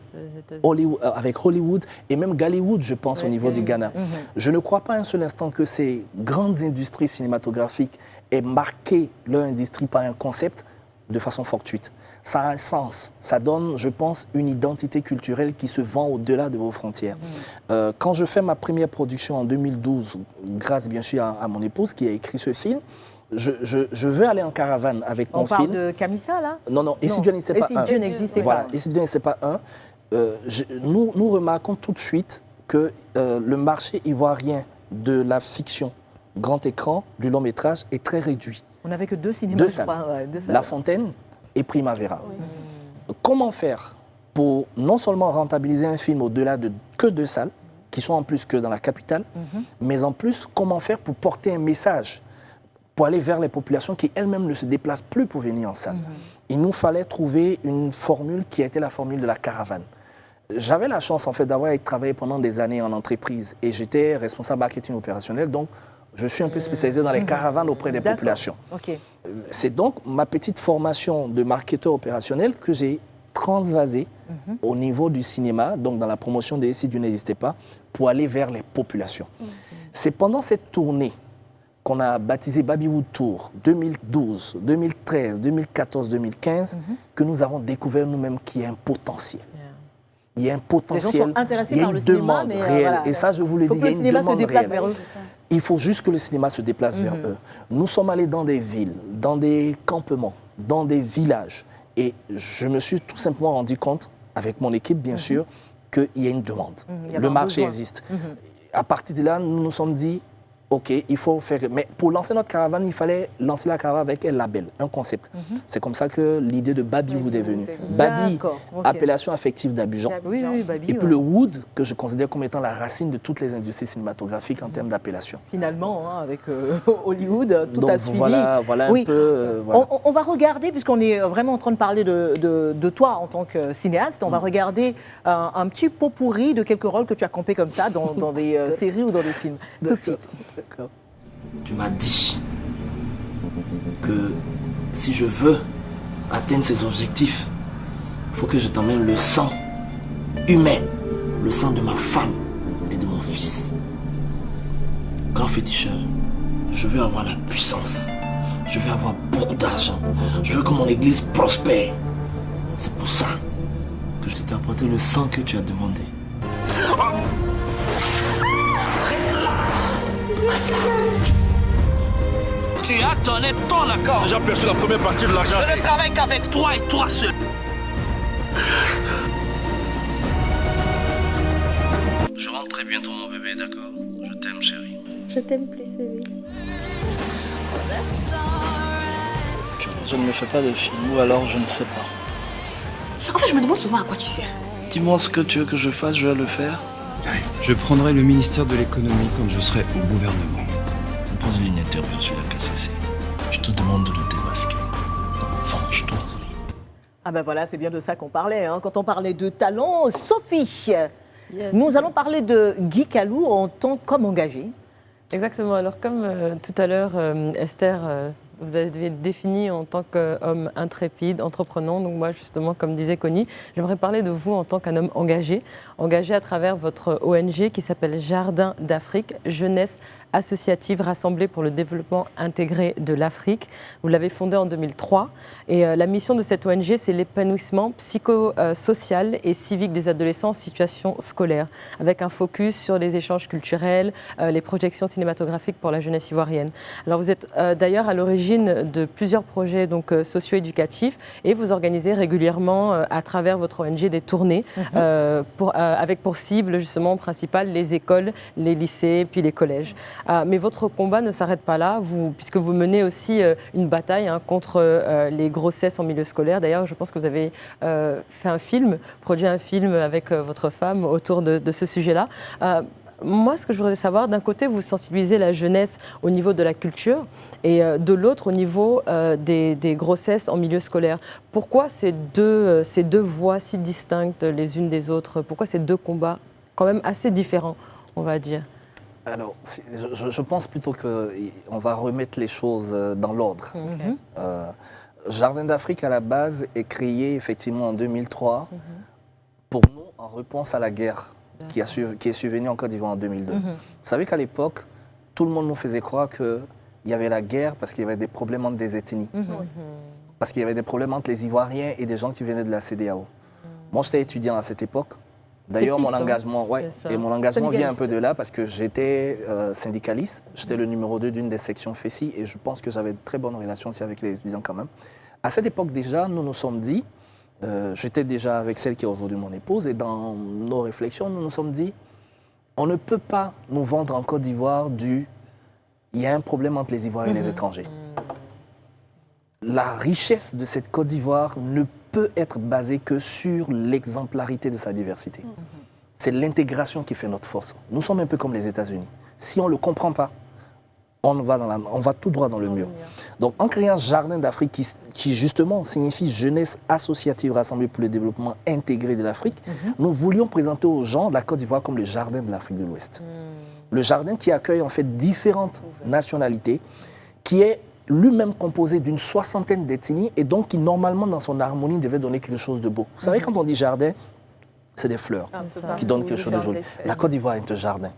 F: Hollywood et même Gallywood, je pense, au niveau du Ghana. Je ne crois pas un seul instant que ces grandes industries cinématographiques aient marqué leur industrie par un concept de façon fortuite. Ça a un sens, ça donne, je pense, une identité culturelle qui se vend au-delà de vos frontières. Quand je fais ma première production en 2012, grâce bien sûr à mon épouse qui a écrit ce film, je veux aller en caravane avec mon film.
A: On parle de Camissa, là?
F: Non, et si Dieu n'existait pas un.
A: Et si Dieu n'existait pas.
F: Voilà, et si Dieu n'existait pas un. Nous remarquons tout de suite que le marché ivoirien de la fiction grand écran, du long métrage, est très réduit.
A: On n'avait que 2 cinémas,
F: je crois. La Fontaine et Primavera. Comment faire pour non seulement rentabiliser un film au-delà de que 2 salles, qui sont en plus que dans la capitale, mais en plus, comment faire pour porter un message pour aller vers les populations qui elles-mêmes ne se déplacent plus pour venir en salle. Il nous fallait trouver une formule qui a été la formule de la caravane. J'avais la chance en fait d'avoir travaillé pendant des années en entreprise et j'étais responsable marketing opérationnel, donc je suis un peu spécialisé dans les caravanes auprès des populations. C'est donc ma petite formation de marketeur opérationnel que j'ai transvasée au niveau du cinéma, donc dans la promotion des Si Dieu n'existait pas, pour aller vers les populations. C'est pendant cette tournée qu'on a baptisé Babywood Tour 2012, 2013, 2014, 2015, que nous avons découvert nous-mêmes qu'il y a un potentiel. Il y a un potentiel,
A: les gens sont intéressés
F: il y a
A: par
F: une
A: le cinéma,
F: demande
A: mais
F: réelle.
A: voilà,
F: et ça, je vous le dis, il y a une demande réelle.
A: Il faut que le cinéma se déplace vers eux.
F: Il faut juste que le cinéma se déplace vers eux. Nous sommes allés dans des villes, dans des campements, dans des villages. Et je me suis tout simplement rendu compte, avec mon équipe bien sûr, qu'il y a une demande. Le marché existe. À partir de là, nous nous sommes dit, OK, il faut faire... Mais pour lancer notre caravane, il fallait lancer la caravane avec un label, un concept. C'est comme ça que l'idée de Babywood est venue. Baby, appellation affective d'Abidjan.
A: Baby,
F: et puis le wood, que je considère comme étant la racine de toutes les industries cinématographiques en termes d'appellation.
A: Finalement, avec Hollywood, tout a suivi.
F: Voilà un peu...
A: Voilà. On va regarder, puisqu'on est vraiment en train de parler de toi en tant que cinéaste, on va regarder un petit pot pourri de quelques rôles que tu as campés comme ça dans des séries ou dans des films. Tout de suite.
G: Tu m'as dit que si je veux atteindre ces objectifs, il faut que je t'emmène le sang humain, le sang de ma femme et de mon fils. Grand féticheur, je veux avoir la puissance, je veux avoir beaucoup d'argent, je veux que mon église prospère. C'est pour ça que je t'ai apporté le sang que tu as demandé.
H: Tu as donné ton accord.
I: J'ai perçu la première partie de l'argent.
H: Je ne travaille qu'avec toi et toi seul.
G: Je rentre très bientôt mon bébé, d'accord? Je t'aime chérie.
J: Je t'aime plus bébé.
G: Je ne me fais pas de film ou alors je ne sais pas.
J: En fait, je me demande souvent à quoi tu sers.
G: Dis-moi ce que tu veux que je fasse, je vais le faire.
K: Je prendrai le ministère de l'économie quand je serai au gouvernement.
G: Pose une interview sur la KCC. Je te demande de le démasquer. Venge-toi.
A: Ah ben voilà, c'est bien de ça qu'on parlait. Quand on parlait de talent, Sophie, nous allons parler de Guy Calou en tant qu'homme engagé.
B: Exactement. Alors comme tout à l'heure, Esther, vous avez défini en tant qu'homme intrépide, entreprenant. Donc moi, justement, comme disait Connie, j'aimerais parler de vous en tant qu'un homme engagé à travers votre ONG qui s'appelle Jardin d'Afrique, Jeunesse associative rassemblée pour le développement intégré de l'Afrique. Vous l'avez fondée en 2003 et la mission de cette ONG, c'est l'épanouissement psychosocial et civique des adolescents en situation scolaire, avec un focus sur les échanges culturels, les projections cinématographiques pour la jeunesse ivoirienne. Alors vous êtes d'ailleurs à l'origine de plusieurs projets donc, socio-éducatifs et vous organisez régulièrement à travers votre ONG des tournées avec pour cible justement principale les écoles, les lycées puis les collèges. Mais votre combat ne s'arrête pas là, puisque vous menez aussi une bataille contre les grossesses en milieu scolaire. D'ailleurs, je pense que vous avez produit un film avec votre femme autour de ce sujet-là. Moi, ce que je voudrais savoir, d'un côté, vous sensibilisez la jeunesse au niveau de la culture et de l'autre au niveau des grossesses en milieu scolaire. Pourquoi ces deux voies si distinctes les unes des autres? Pourquoi ces deux combats quand même assez différents, on va dire?
F: Alors, je pense plutôt qu'on va remettre les choses dans l'ordre. Jardin d'Afrique, à la base, est créé effectivement en 2003 pour nous en réponse à la guerre qui est survenue en Côte d'Ivoire en 2002. Vous savez qu'à l'époque, tout le monde nous faisait croire qu'il y avait la guerre parce qu'il y avait des problèmes entre des ethnies. Parce qu'il y avait des problèmes entre les Ivoiriens et des gens qui venaient de la CEDEAO. Moi, j'étais étudiant à cette époque. D'ailleurs, mon engagement vient un peu de là parce que j'étais syndicaliste. J'étais le numéro 2 d'une des sections FESI et je pense que j'avais de très bonnes relations aussi avec les étudiants quand même. À cette époque déjà, nous nous sommes dit, j'étais déjà avec celle qui est aujourd'hui mon épouse et dans nos réflexions, nous nous sommes dit, on ne peut pas nous vendre en Côte d'Ivoire il y a un problème entre les Ivoiriens et les étrangers. La richesse de cette Côte d'Ivoire ne peut être basée que sur l'exemplarité de sa diversité. C'est l'intégration qui fait notre force. Nous sommes un peu comme les États-Unis. Si on ne le comprend pas, on va tout droit dans le mur. Donc en créant Jardin d'Afrique, qui justement signifie jeunesse associative rassemblée pour le développement intégré de l'Afrique, nous voulions présenter aux gens la Côte d'Ivoire comme le Jardin de l'Afrique de l'Ouest. Le jardin qui accueille en fait différentes nationalités, qui est lui-même composé d'une 60aine d'ethnies et donc qui normalement dans son harmonie devait donner quelque chose de beau. Vous savez quand on dit jardin, c'est des fleurs qui donnent quelque chose de joli. La Côte d'Ivoire est un jardin.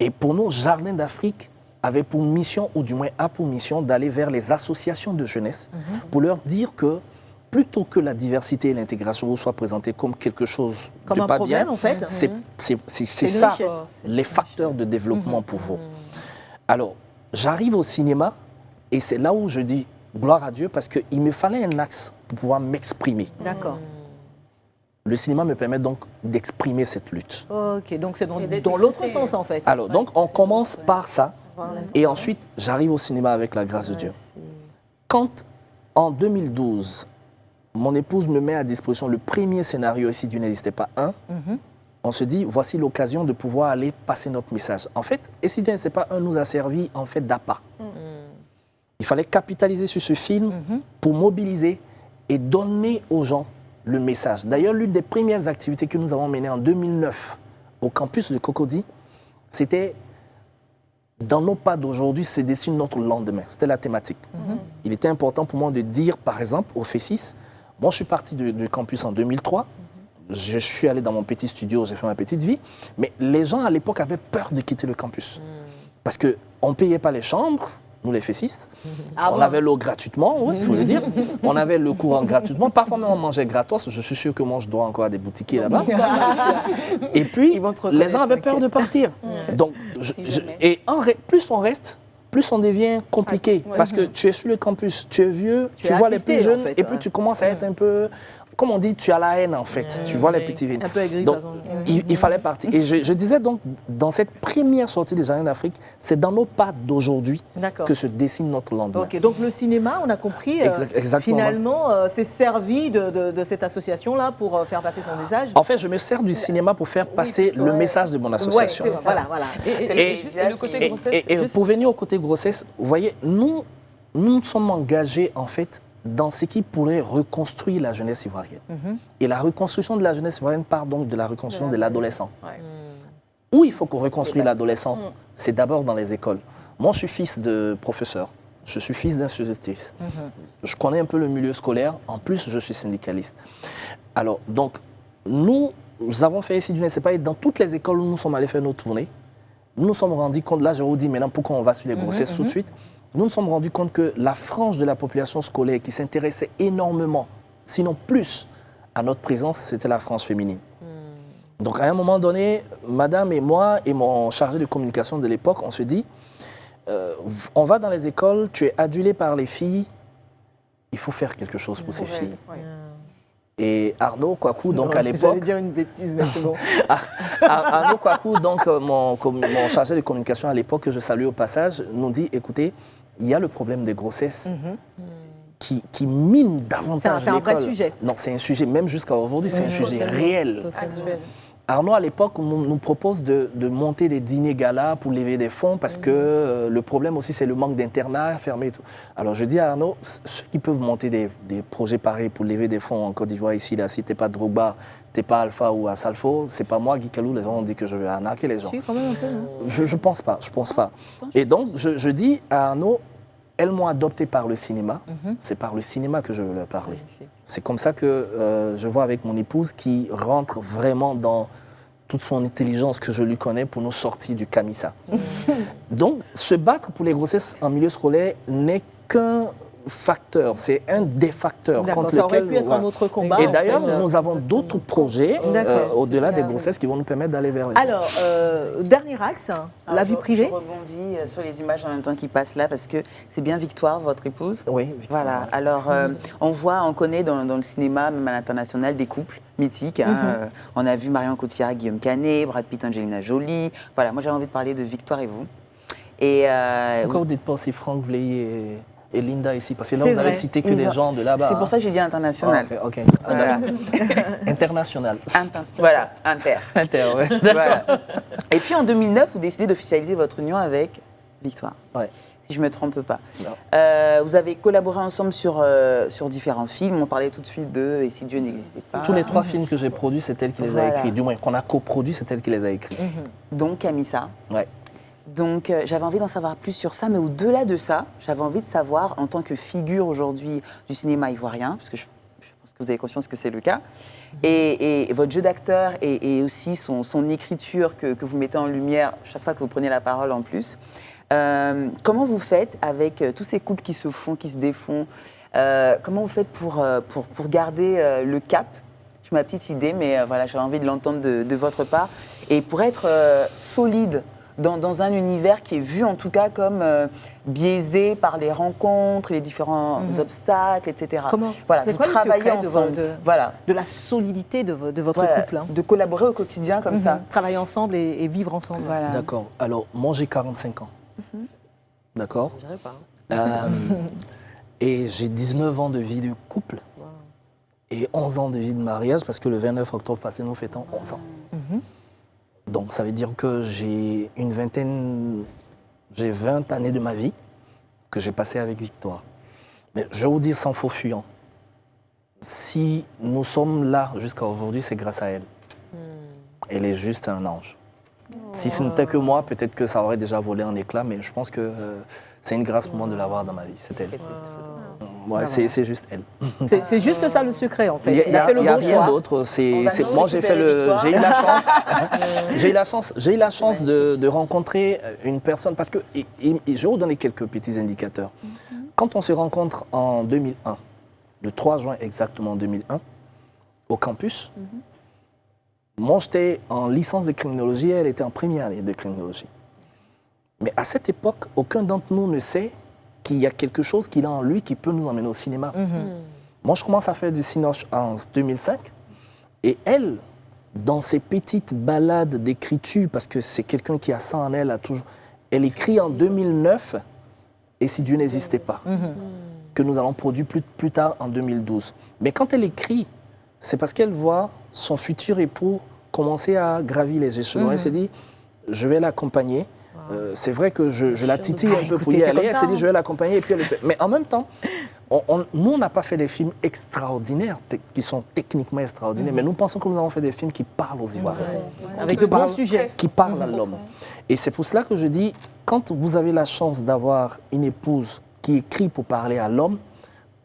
F: Et pour nous, Jardin d'Afrique avait pour mission, ou du moins a pour mission, d'aller vers les associations de jeunesse pour leur dire que plutôt que la diversité et l'intégration vous soient présentées comme quelque chose
A: comme
F: de
A: un
F: pas
A: problème,
F: bien,
A: en fait.
F: c'est ça, les facteurs de développement pour vous. Alors, j'arrive au cinéma et c'est là où je dis gloire à Dieu parce qu'il me fallait un axe pour pouvoir m'exprimer.
A: D'accord.
F: Le cinéma me permet donc d'exprimer cette lutte.
A: Ok, donc c'est dans l'autre sens en fait.
F: Alors, donc on commence par ça et ensuite j'arrive au cinéma avec la grâce de Dieu. Quand en 2012, mon épouse me met à disposition le premier scénario ici du N'existait pas un, on se dit voici l'occasion de pouvoir aller passer notre message. En fait, Et si N'existait pas un nous a servi en fait d'appât. Il fallait capitaliser sur ce film pour mobiliser et donner aux gens le message. D'ailleurs, l'une des premières activités que nous avons menées en 2009 au campus de Cocody, c'était dans nos pas d'aujourd'hui, se dessine notre lendemain. C'était la thématique. Il était important pour moi de dire, par exemple, au FESIS, moi je suis parti du campus en 2003, je suis allé dans mon petit studio, j'ai fait ma petite vie, mais les gens à l'époque avaient peur de quitter le campus. Parce qu'on ne payait pas les chambres, nous les FESIS, on avait l'eau gratuitement, je voulais dire, on avait le courant gratuitement, parfois même on mangeait gratos, je suis sûr que moi je dois encore à des boutiquiers là-bas. Et puis, les gens avaient peur de partir. Donc, plus on reste, plus on devient compliqué, parce que tu es sur le campus, tu es vieux, tu vois les plus jeunes, et puis tu commences à être un peu... Comme on dit, tu as la haine en fait, tu vois les petits vides.
A: Un peu aigri,
F: donc, il fallait partir. Et je disais donc, dans cette première sortie des Jardins d'Afrique, c'est dans nos pas d'aujourd'hui que se dessine notre lendemain.
A: Ok, donc le cinéma, on a compris, finalement, s'est servi de cette association-là pour faire passer son message.
F: En fait, je me sers du cinéma pour faire passer le message de mon association.
A: Ouais, voilà.
B: Et le côté grossesse.
F: Et pour venir au côté grossesse, vous voyez, nous sommes engagés en fait dans ce qui pourrait reconstruire la jeunesse ivoirienne. Et la reconstruction de la jeunesse ivoirienne part donc de la reconstruction de l'adolescent. Où il faut qu'on reconstruise l'adolescent, c'est d'abord dans les écoles. Moi, je suis fils de professeur, je suis fils d'institutrice. Je connais un peu le milieu scolaire, en plus, je suis syndicaliste. Alors, donc, nous avons fait ici du N'existait pas, et dans toutes les écoles où nous sommes allés faire nos tournées, nous nous sommes rendus compte, là je vous dis maintenant pourquoi on va sur les grossesses tout de suite, nous nous sommes rendus compte que la frange de la population scolaire qui s'intéressait énormément, sinon plus, à notre présence, c'était la frange féminine. Donc à un moment donné, madame et moi et mon chargé de communication de l'époque, on se dit, on va dans les écoles, tu es adulé par les filles, il faut faire quelque chose pour ces filles. Et Arnaud Kouakou, donc à l'époque...
A: J'allais dire une bêtise, mais c'est bon.
F: Arnaud Kouakou, donc mon chargé de communication à l'époque, que je salue au passage, nous dit, écoutez, il y a le problème des grossesses qui mine davantage
A: C'est un vrai
F: l'école.
A: sujet.
F: Non, c'est un sujet, même jusqu'à aujourd'hui, c'est un sujet réel.
C: Actuel.
F: Arnaud, à l'époque, nous propose de monter des dîners galas pour lever des fonds parce que le problème aussi, c'est le manque d'internats fermés et tout. Alors, je dis à Arnaud, ceux qui peuvent monter des projets pareils pour lever des fonds en Côte d'Ivoire, ici, là, si tu n'es pas Drogba, tu n'es pas Alpha ou Assalfo, c'est pas moi, Guy Kalou, les gens ont dit que je vais arnaquer les gens.
A: Si, quand même un peu, non?
F: Je pense pas, je pense pas. Et donc, je dis à Arnaud, elles m'ont adopté par le cinéma, c'est par le cinéma que je veux leur parler. C'est comme ça que je vois avec mon épouse qui rentre vraiment dans toute son intelligence que je lui connais pour nous sortir du camissa. Donc, se battre pour les grossesses en milieu scolaire n'est qu'un facteur, c'est un des facteurs contre
A: ça aurait
F: lesquels
A: pu être un autre combat.
F: Et
A: en
F: d'ailleurs,
A: fait.
F: nous avons d'autres projets au-delà des grossesses qui vont nous permettre d'aller vers les autres.
A: Alors, dernier axe, la vie privée.
D: Je rebondis sur les images en même temps qui passent là parce que c'est bien Victoire, votre épouse.
F: Oui, Victoire.
D: Voilà. Alors, on connaît dans le cinéma, même à l'international, des couples mythiques. On a vu Marion Cotillard, Guillaume Canet, Brad Pitt, Angelina Jolie. Voilà, moi j'avais envie de parler de Victoire et vous. Et
F: pourquoi vous ne dites pas aussi Franck Vleilly et Linda ici? Parce que là,
A: C'est
F: vous avez
A: vrai.
F: cité que des gens de là-bas.
D: C'est pour ça que j'ai dit international.
F: Ah, ok.
D: Voilà.
F: International.
D: Voilà, inter.
F: Inter, ouais.
D: Voilà. Et puis en 2009, vous décidez d'officialiser votre union avec Victoire.
F: Ouais.
D: Si je ne me trompe pas.
F: Non.
D: Vous avez collaboré ensemble sur différents films. On parlait tout de suite de « Et si Dieu n'existait pas ».
F: Tous les 3 films que j'ai produits, c'est elle qui les a écrits. Du moins, qu'on a coproduits, c'est elle qui les a écrits.
D: Donc Camissa.
F: Ouais.
D: Donc j'avais envie d'en savoir plus sur ça, mais au-delà de ça, j'avais envie de savoir, en tant que figure aujourd'hui du cinéma ivoirien, parce que je pense que vous avez conscience que c'est le cas, et votre jeu d'acteur et aussi son écriture que vous mettez en lumière chaque fois que vous prenez la parole en plus, comment vous faites avec tous ces couples qui se font, qui se défont, comment vous faites pour garder le cap? J'ai ma petite idée, mais voilà, j'avais envie de l'entendre de votre part, et pour être solide dans un univers qui est vu en tout cas comme biaisé par les rencontres, les différents obstacles, etc.
A: Comment? Voilà, c'est
D: vous
A: quoi le
D: travaillez
A: secret
D: ensemble,
A: de la solidité de votre
D: Voilà,
A: couple, hein?
D: de collaborer au quotidien comme ça.
A: Travailler ensemble et vivre ensemble.
D: Voilà.
F: D'accord. Alors, moi, j'ai 45 ans. D'accord.
B: Je dirais pas.
F: Et j'ai 19 ans de vie de couple. Et 11 ans de vie de mariage, parce que le 29 octobre passé, nous fêtons 11 ans. Donc, ça veut dire que j'ai 20 années de ma vie que j'ai passé avec Victoire. Mais je vais vous dire sans faux fuyant, si nous sommes là jusqu'à aujourd'hui, c'est grâce à elle. Elle est juste un ange. Si ce n'était que moi, peut-être que ça aurait déjà volé en éclats, mais je pense que c'est une grâce pour moi de l'avoir dans ma vie. C'est elle. Ouais, c'est juste elle.
A: C'est juste ça le secret, en fait.
F: Il
A: Il a fait le
F: y a
A: bon
F: rien
A: choix.
F: d'autre. Moi, j'ai eu la chance. J'ai eu la chance de rencontrer une personne parce que je vais vous donner quelques petits indicateurs. Quand on se rencontre en 2001, le 3 juin exactement 2001, au campus, moi j'étais en licence de criminologie, elle était en première année de criminologie. Mais à cette époque, aucun d'entre nous ne sait qu'il y a quelque chose qu'il a en lui qui peut nous emmener au cinéma. Moi, je commence à faire du cinéma en 2005. Et elle, dans ses petites balades d'écriture, parce que c'est quelqu'un qui a ça en elle, elle écrit en 2009 « Et si Dieu n'existait pas », que nous allons produire plus tard en 2012. Mais quand elle écrit, c'est parce qu'elle voit son futur époux commencer à gravir les échelons. Elle s'est dit « Je vais l'accompagner ». C'est vrai que je la titille un peu pour y aller. Elle s'est dit, je vais l'accompagner et puis elle le fait. Mais en même temps, nous, on n'a pas fait des films extraordinaires, qui sont techniquement extraordinaires, mais nous pensons que nous avons fait des films qui parlent aux Ivoiriens.
A: Avec de bons sujets.
F: Qui parlent à l'homme. Et c'est pour cela que je dis, quand vous avez la chance d'avoir une épouse qui écrit pour parler à l'homme,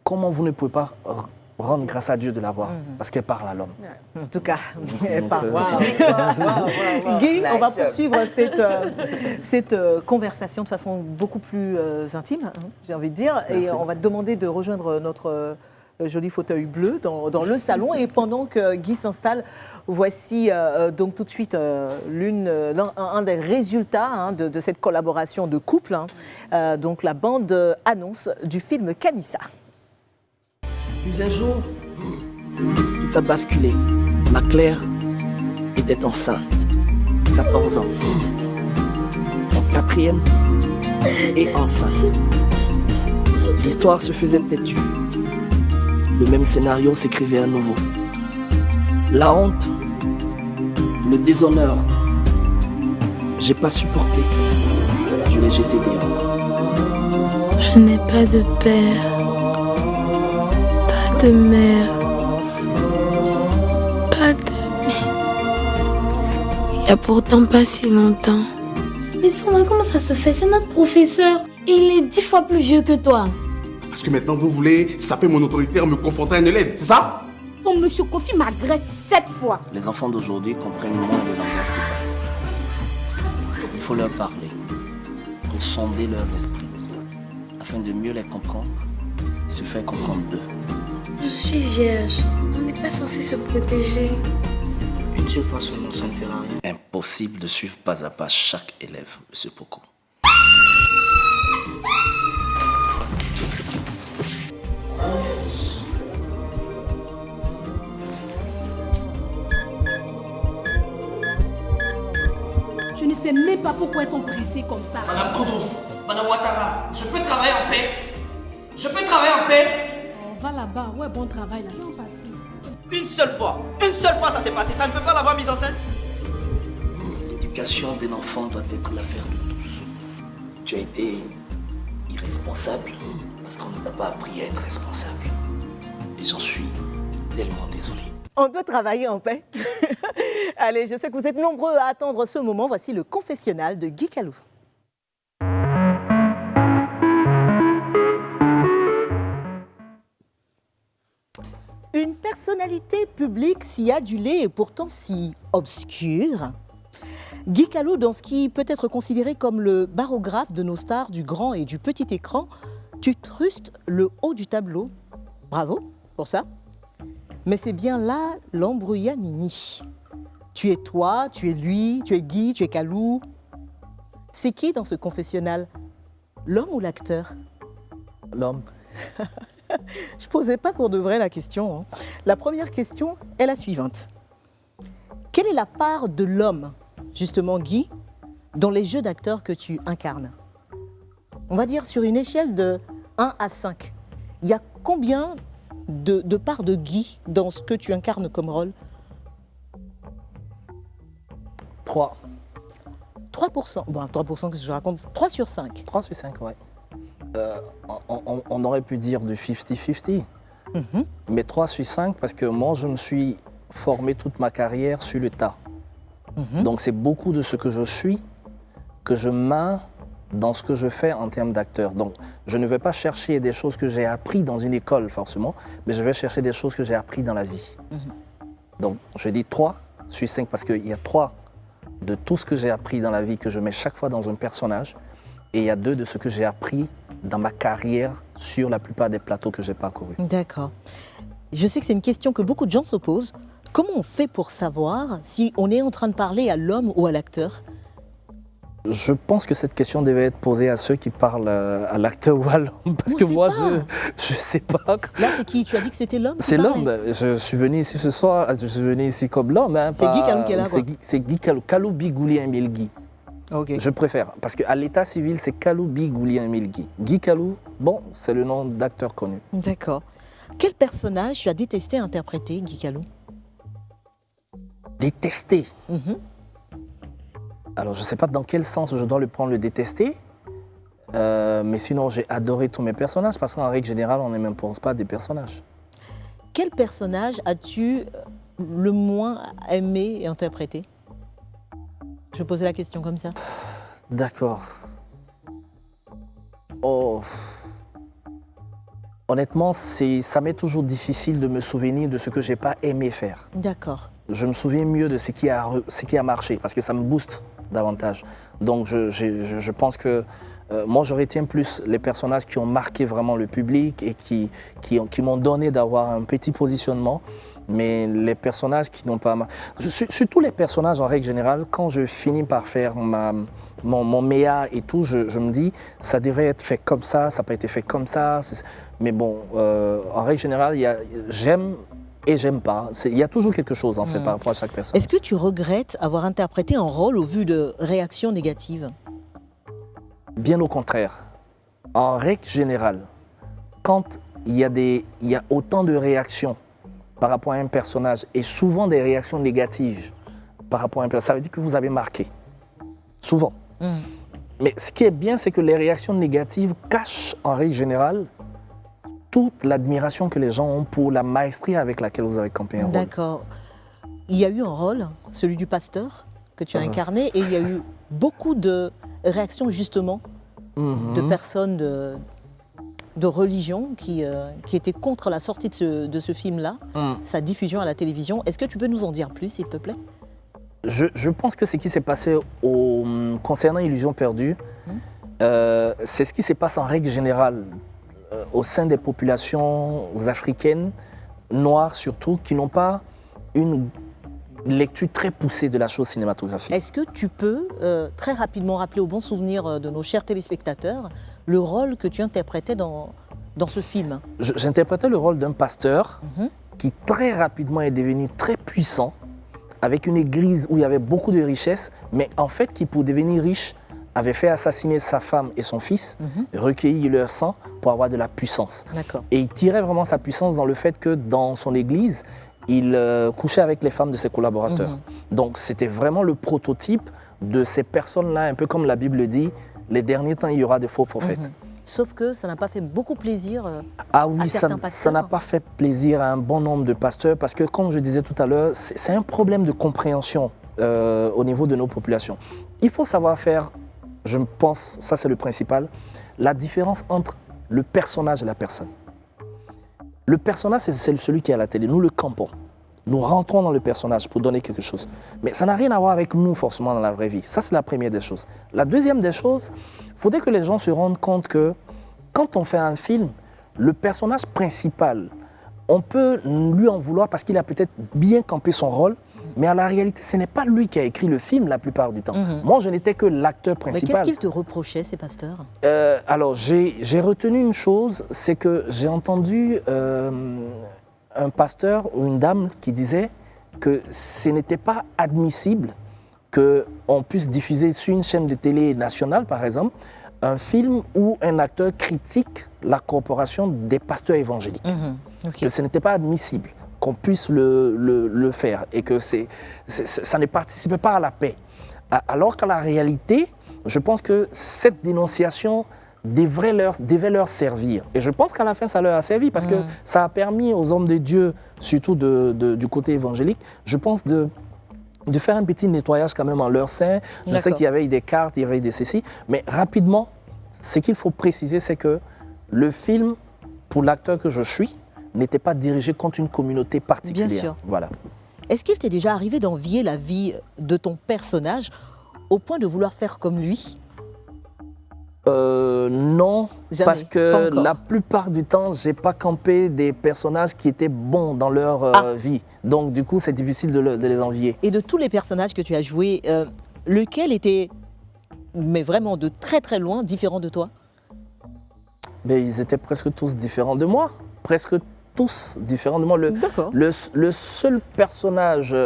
F: comment vous ne pouvez pas rendre grâce à Dieu de l'avoir, parce qu'elle parle à l'homme.
A: En tout cas, elle parle.
F: Donc,
A: Guy, on va poursuivre cette conversation de façon beaucoup plus intime, j'ai envie de dire.
F: Merci.
A: Et on va te demander de rejoindre notre joli fauteuil bleu dans le salon. Et pendant que Guy s'installe, voici donc tout de suite un des résultats de cette collaboration de couple. Donc la bande annonce du film Camissa.
G: Puis un jour, tout a basculé. Ma Claire était enceinte, 14 ans. En 4e et enceinte. L'histoire se faisait têtue. Le même scénario s'écrivait à nouveau. La honte, le déshonneur. J'ai pas supporté. Je l'ai jeté dehors.
J: Je n'ai pas de père, pas de mère, pas d'amis. Il y a pourtant pas si longtemps.
I: Mais Sandra, comment ça se fait? C'est notre professeur. Et il est 10 fois plus vieux que toi.
L: Parce que maintenant vous voulez saper mon autorité en me confrontant à un élève, c'est ça?
I: Ton monsieur Kofi m'agresse 7 fois.
G: Les enfants d'aujourd'hui comprennent moins le langage du bas. Il faut leur parler, pour sonder leurs esprits, afin de mieux les comprendre et se faire comprendre d'eux.
I: Je suis vierge. On n'est pas censé se protéger.
G: Une seule fois seulement, ça ne fera rien. Impossible de suivre pas à pas chaque élève, monsieur Poko.
M: Je ne sais même pas pourquoi ils sont pressés comme ça.
H: Madame Kodo, Madame Ouattara, je peux travailler en paix? Je peux travailler en paix?
M: On va là-bas, ouais, bon travail là. On partit.
H: Une seule fois ça s'est passé, ça ne peut pas l'avoir mise enceinte?
G: L'éducation d'un enfant doit être l'affaire de tous. Tu as été irresponsable parce qu'on ne t'a pas appris à être responsable. Et j'en suis tellement désolé.
A: On peut travailler en paix. Allez, je sais que vous êtes nombreux à attendre ce moment. Voici le confessionnal de Guy Calou. Une personnalité publique si adulée et pourtant si obscure. Guy Calou, dans ce qui peut être considéré comme le barographe de nos stars du grand et du petit écran, tu trustes le haut du tableau. Bravo pour ça. Mais c'est bien là l'embrouillamini. Tu es toi, tu es lui, tu es Guy, tu es Calou. C'est qui dans ce confessionnal? L'homme ou l'acteur?
F: L'homme.
A: Je posais pas pour de vrai la question. La première question est la suivante. Quelle est la part de l'homme, justement Guy, dans les jeux d'acteurs que tu incarnes? On va dire sur une échelle de 1 à 5. Il y a combien de part de Guy dans ce que tu incarnes comme rôle?
F: 3.
A: 3%. Bon, 3%, qu'est-ce que je raconte? 3 sur 5.
F: 3 sur 5, oui. On aurait pu dire du 50-50, mais 3 sur 5 parce que moi, je me suis formé toute ma carrière sur le tas. Donc, c'est beaucoup de ce que je suis que je mets dans ce que je fais en termes d'acteur. Donc, je ne vais pas chercher des choses que j'ai apprises dans une école, forcément, mais je vais chercher des choses que j'ai apprises dans la vie. Donc, je dis 3 sur 5 parce qu'il y a 3 de tout ce que j'ai appris dans la vie que je mets chaque fois dans un personnage, et il y a 2 de ce que j'ai appris dans ma carrière sur la plupart des plateaux que j'ai parcourus.
A: D'accord. Je sais que c'est une question que beaucoup de gens se posent. Comment on fait pour savoir si on est en train de parler à l'homme ou à l'acteur?
F: Je pense que cette question devait être posée à ceux qui parlent à l'acteur ou à l'homme, parce que moi, je ne sais pas.
A: Là, c'est qui? Tu as dit que c'était l'homme?
F: C'est l'homme. Je suis venu ici ce soir, je suis venu ici comme l'homme. Hein,
A: c'est Guy Calou qui est là, quoi.
F: C'est Guy Calou. Calou Bigouli Emile Guy.
A: Okay.
F: Je préfère, parce qu'à l'état civil, c'est Calou Bigouli Emile Guy. Guy Calou, bon, c'est le nom d'acteur connu.
A: D'accord. Quel personnage tu as détesté interpréter, Guy Calou?
F: Détesté? Alors, je ne sais pas dans quel sens je dois le prendre, le détester, mais sinon, j'ai adoré tous mes personnages, parce qu'en règle générale, on ne m'impose pas des personnages.
A: Quel personnage as-tu le moins aimé interpréter? Je vais poser la question comme ça.
F: D'accord. Oh. Honnêtement, ça m'est toujours difficile de me souvenir de ce que je n'ai pas aimé faire.
A: D'accord.
F: Je me souviens mieux de ce qui a marché, parce que ça me booste davantage. Donc je pense que moi, je retiens plus les personnages qui ont marqué vraiment le public et qui m'ont donné d'avoir un petit positionnement. Mais les personnages qui n'ont pas marqué... Surtout les personnages, en règle générale, quand je finis par faire mon méa et tout, je me dis, ça devrait être fait comme ça n'a pas été fait comme ça. Mais bon, en règle générale, j'aime et j'aime pas. Il y a toujours quelque chose, en fait, par rapport à chaque personne.
A: Est-ce que tu regrettes avoir interprété un rôle au vu de réactions négatives?
F: Bien au contraire. En règle générale, quand il y a autant de réactions par rapport à un personnage, et souvent des réactions négatives par rapport à un personnage, ça veut dire que vous avez marqué. Souvent. Mais ce qui est bien, c'est que les réactions négatives cachent, en règle générale, toute l'admiration que les gens ont pour la maestrie avec laquelle vous avez campé un rôle.
A: D'accord. Il y a eu un rôle, celui du pasteur, que tu as incarné, et il y a eu beaucoup de réactions, justement, de personnes de religion qui étaient contre la sortie de ce film-là, sa diffusion à la télévision. Est-ce que tu peux nous en dire plus, s'il te plaît?
F: Je pense que ce qui s'est passé concernant Illusion perdue, c'est ce qui se passe en règle générale au sein des populations africaines, noires surtout, qui n'ont pas une lecture très poussée de la chose cinématographique.
A: Est-ce que tu peux très rapidement rappeler au bon souvenir de nos chers téléspectateurs le rôle que tu interprétais dans ce film?
F: J'interprétais le rôle d'un pasteur qui très rapidement est devenu très puissant, avec une église où il y avait beaucoup de richesses, mais en fait qui, pour devenir riche, avait fait assassiner sa femme et son fils, recueilli leur sang pour avoir de la puissance. Et il tirait vraiment sa puissance dans le fait que dans son église, il couchait avec les femmes de ses collaborateurs. Donc c'était vraiment le prototype de ces personnes-là, un peu comme la Bible dit, les derniers temps, il y aura des faux prophètes.
A: Sauf que ça n'a pas fait beaucoup plaisir
F: ah oui,
A: à certains pasteurs.
F: Ça n'a pas fait plaisir à un bon nombre de pasteurs parce que, comme je disais tout à l'heure, c'est un problème de compréhension au niveau de nos populations. Il faut savoir faire, je pense, ça c'est le principal, la différence entre le personnage et la personne. Le personnage, c'est celui qui est à la télé. Nous le campons. Nous rentrons dans le personnage pour donner quelque chose. Mais ça n'a rien à voir avec nous forcément dans la vraie vie. Ça, c'est la première des choses. La deuxième des choses, il faudrait que les gens se rendent compte que quand on fait un film, le personnage principal, on peut lui en vouloir parce qu'il a peut-être bien campé son rôle, mais en la réalité, ce n'est pas lui qui a écrit le film la plupart du temps. Moi, je n'étais que l'acteur principal.
A: Mais qu'est-ce qu'ils te reprochaient, ces pasteurs?
F: Alors, j'ai retenu une chose, c'est que j'ai entendu un pasteur ou une dame qui disait que ce n'était pas admissible qu'on puisse diffuser sur une chaîne de télé nationale, par exemple, un film où un acteur critique la corporation des pasteurs évangéliques. Que ce n'était pas admissible qu'on puisse le faire et que ça ne participait pas à la paix. Alors qu'à la réalité, je pense que cette dénonciation devait leur servir. Et je pense qu'à la fin, ça leur a servi parce que ça a permis aux hommes de Dieu, surtout du côté évangélique, je pense de faire un petit nettoyage quand même en leur sein. Je sais qu'il y avait des cartes, il y avait des ceci, mais rapidement, ce qu'il faut préciser, c'est que le film, pour l'acteur que je suis, n'était pas dirigé contre une communauté particulière.
A: Bien sûr.
F: Voilà.
A: Est-ce qu'il t'est déjà arrivé d'envier la vie de ton personnage au point de vouloir faire comme lui?
F: Non,
A: jamais,
F: parce que la plupart du temps, je n'ai pas campé des personnages qui étaient bons dans leur vie. Donc du coup, c'est difficile de les envier.
A: Et de tous les personnages que tu as joués, lequel était, mais vraiment de très très loin, différent de toi?
F: Mais ils étaient presque tous différents de moi. Presque tous différents de moi. Le seul personnage,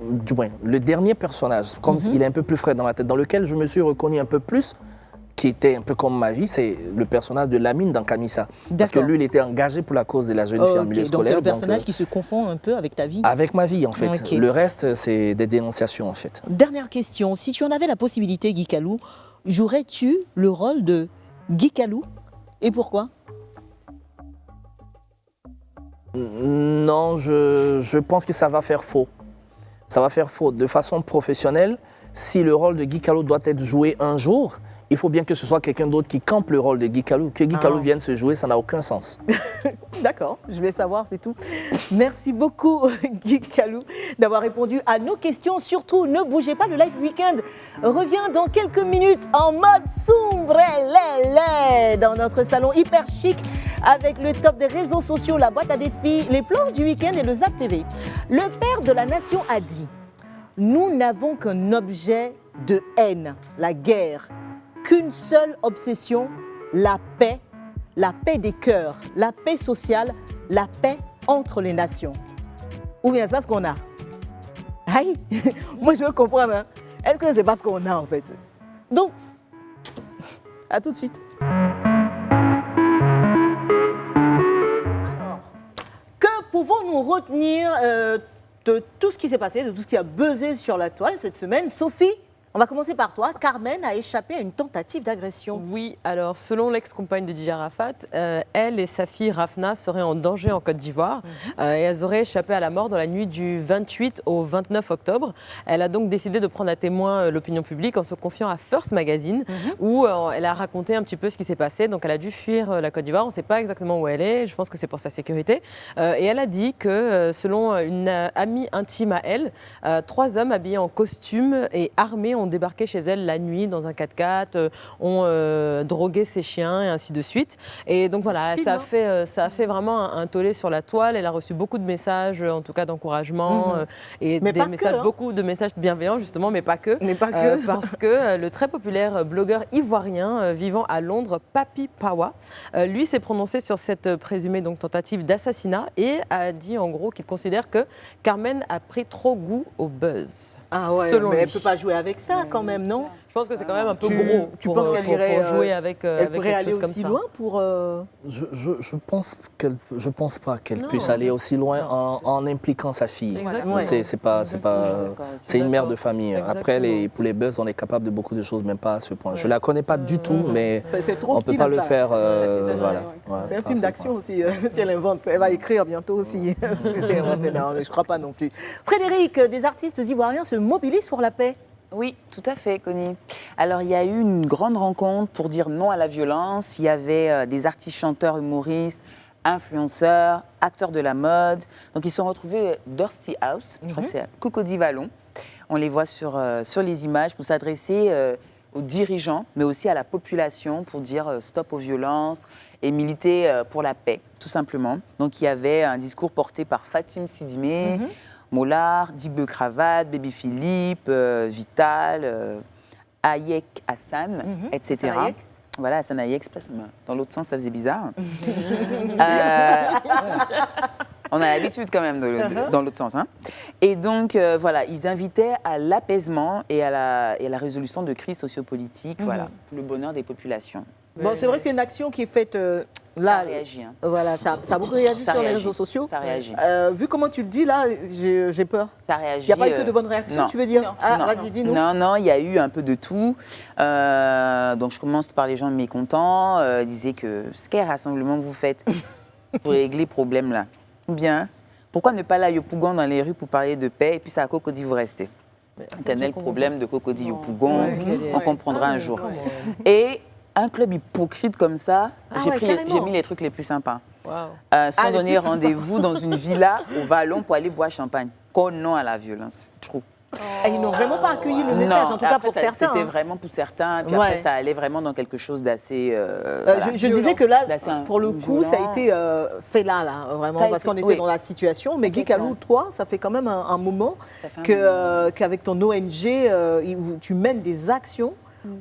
F: du moins, le dernier personnage, comme il est un peu plus frais dans ma tête, dans lequel je me suis reconnu un peu plus, qui était un peu comme ma vie, c'est le personnage de Lamine dans Kamissa. Parce que lui, il était engagé pour la cause de la jeune fille en milieu scolaire.
A: Donc c'est le personnage qui se confond un peu avec ta vie?
F: Avec ma vie, en fait. Le reste, c'est des dénonciations, en fait.
A: Dernière question. Si tu en avais la possibilité, Guy Kalou, jouerais-tu le rôle de Guy Kalou? Et pourquoi?
F: Non, je pense que ça va faire faux. Ça va faire faux. De façon professionnelle, si le rôle de Guy Callot doit être joué un jour, il faut bien que ce soit quelqu'un d'autre qui campe le rôle de Guy Callot. Que Guy Callot vienne se jouer, ça n'a aucun sens.
A: D'accord, je voulais savoir, c'est tout. Merci beaucoup, Guy Callot, d'avoir répondu à nos questions. Surtout, ne bougez pas, le Live Weekend revient dans quelques minutes en mode sombrelele dans notre salon hyper chic avec le top des réseaux sociaux, la boîte à défis, les plans du week-end et le Zap TV. Le père de la nation a dit « Nous n'avons qu'un objet de haine, la guerre, qu'une seule obsession, la paix des cœurs, la paix sociale, la paix entre les nations. » Ou bien c'est pas ce qu'on a? Aïe, moi je veux comprendre. Hein. Est-ce que c'est pas ce qu'on a en fait? Donc, à tout de suite. Alors, que pouvons-nous retenir de tout ce qui s'est passé, de tout ce qui a buzzé sur la toile cette semaine? Sophie, on va commencer par toi. Carmen a échappé à une tentative d'agression.
B: Oui, alors selon l'ex-compagne de Didier Arafat, elle et sa fille Rafna seraient en danger en Côte d'Ivoire et elles auraient échappé à la mort dans la nuit du 28 au 29 octobre. Elle a donc décidé de prendre à témoin l'opinion publique en se confiant à First Magazine où elle a raconté un petit peu ce qui s'est passé. Donc elle a dû fuir la Côte d'Ivoire, on ne sait pas exactement où elle est, je pense que c'est pour sa sécurité. Et elle a dit que selon une amie intime à elle, 3 hommes habillés en costume et armés ont débarqué chez elle la nuit dans un 4x4, ont drogué ses chiens et ainsi de suite. Et donc voilà, ça a fait vraiment un tollé sur la toile. Elle a reçu beaucoup de messages, en tout cas d'encouragement, et des messages, beaucoup de messages bienveillants justement, mais pas que. Parce que le très populaire blogueur ivoirien vivant à Londres, Papi Pawa, lui s'est prononcé sur cette présumée donc, tentative d'assassinat et a dit en gros qu'il considère que Carmen a pris trop goût au buzz.
A: Ah ouais,
B: selon
A: mais
B: lui.
A: elle ne peut pas jouer avec ça quand même, non?
B: Je pense que c'est quand même un peu gros.
A: Tu penses qu'elle irait
B: jouer avec
A: elle pourrait
B: quelque
A: aller
B: chose comme
A: aussi
B: ça.
A: loin pour...
F: Je pense pas qu'elle puisse aller aussi loin en impliquant sa fille.
B: Exactement.
F: C'est une mère de famille. Après, pour les buzz, on est capable de beaucoup de choses, même pas à ce point. Je la connais pas du tout, mais on peut pas le faire. Voilà.
A: C'est un film d'action aussi, si elle invente. Elle va écrire bientôt aussi. C'était inventé, non, je crois pas non plus. Frédéric, des artistes ivoiriens se mobilisent pour la paix.
D: Oui, tout à fait, Connie. Alors, il y a eu une grande rencontre pour dire non à la violence. Il y avait des artistes, chanteurs, humoristes, influenceurs, acteurs de la mode. Donc, ils se sont retrouvés Dusty House, je crois que c'est à Cocody Vallon. On les voit sur les images pour s'adresser aux dirigeants, mais aussi à la population pour dire stop aux violences et militer pour la paix, tout simplement. Donc, il y avait un discours porté par Fatim Sidimé, Mollard, Dibeu Cravate, Baby Philippe, Vital, Hayek Hassan, etc.
A: Hayek.
D: Voilà, Hassan Hayek, dans l'autre sens, ça faisait bizarre. On a l'habitude quand même dans l'autre sens. Hein. Et donc, voilà, ils invitaient à l'apaisement et à la résolution de crises sociopolitiques, voilà, pour le bonheur des populations.
A: Bon, c'est vrai que c'est une action qui est faite là.
D: Ça réagit. Hein.
A: Voilà, ça a beaucoup réagi sur les réseaux sociaux.
D: Ça réagit.
A: Vu comment tu le dis là, j'ai peur.
D: Ça réagit.
A: Il n'y a pas eu que de bonnes réactions,
D: non.
A: tu veux dire?
D: Non.
A: Ah,
D: Non.
A: vas-y, dis-nous.
D: Non, il y a eu un peu de tout. Donc, je commence par les gens mécontents. Ils disaient que quel rassemblement vous faites pour régler les problèmes là? Ou bien, pourquoi ne pas aller à Yopougon dans les rues pour parler de paix et puis c'est à Cocody vous restez? Éternel problème de Cocody Yopougon, on comprendra un jour. Et un club hypocrite comme ça, j'ai mis les trucs les plus sympas. Sans donner rendez-vous dans une villa au Vallon pour aller boire champagne. Non à la violence, trop.
A: Et ils n'ont vraiment pas accueilli le message, en tout cas pour certains.
D: C'était vraiment pour certains, puis après ça allait vraiment dans quelque chose d'assez...
A: je disais que là, pour le coup, ça a été fait là, vraiment, parce qu'on était dans la situation. Mais Guy Callot, toi, ça fait quand même un moment qu'avec ton ONG, tu mènes des actions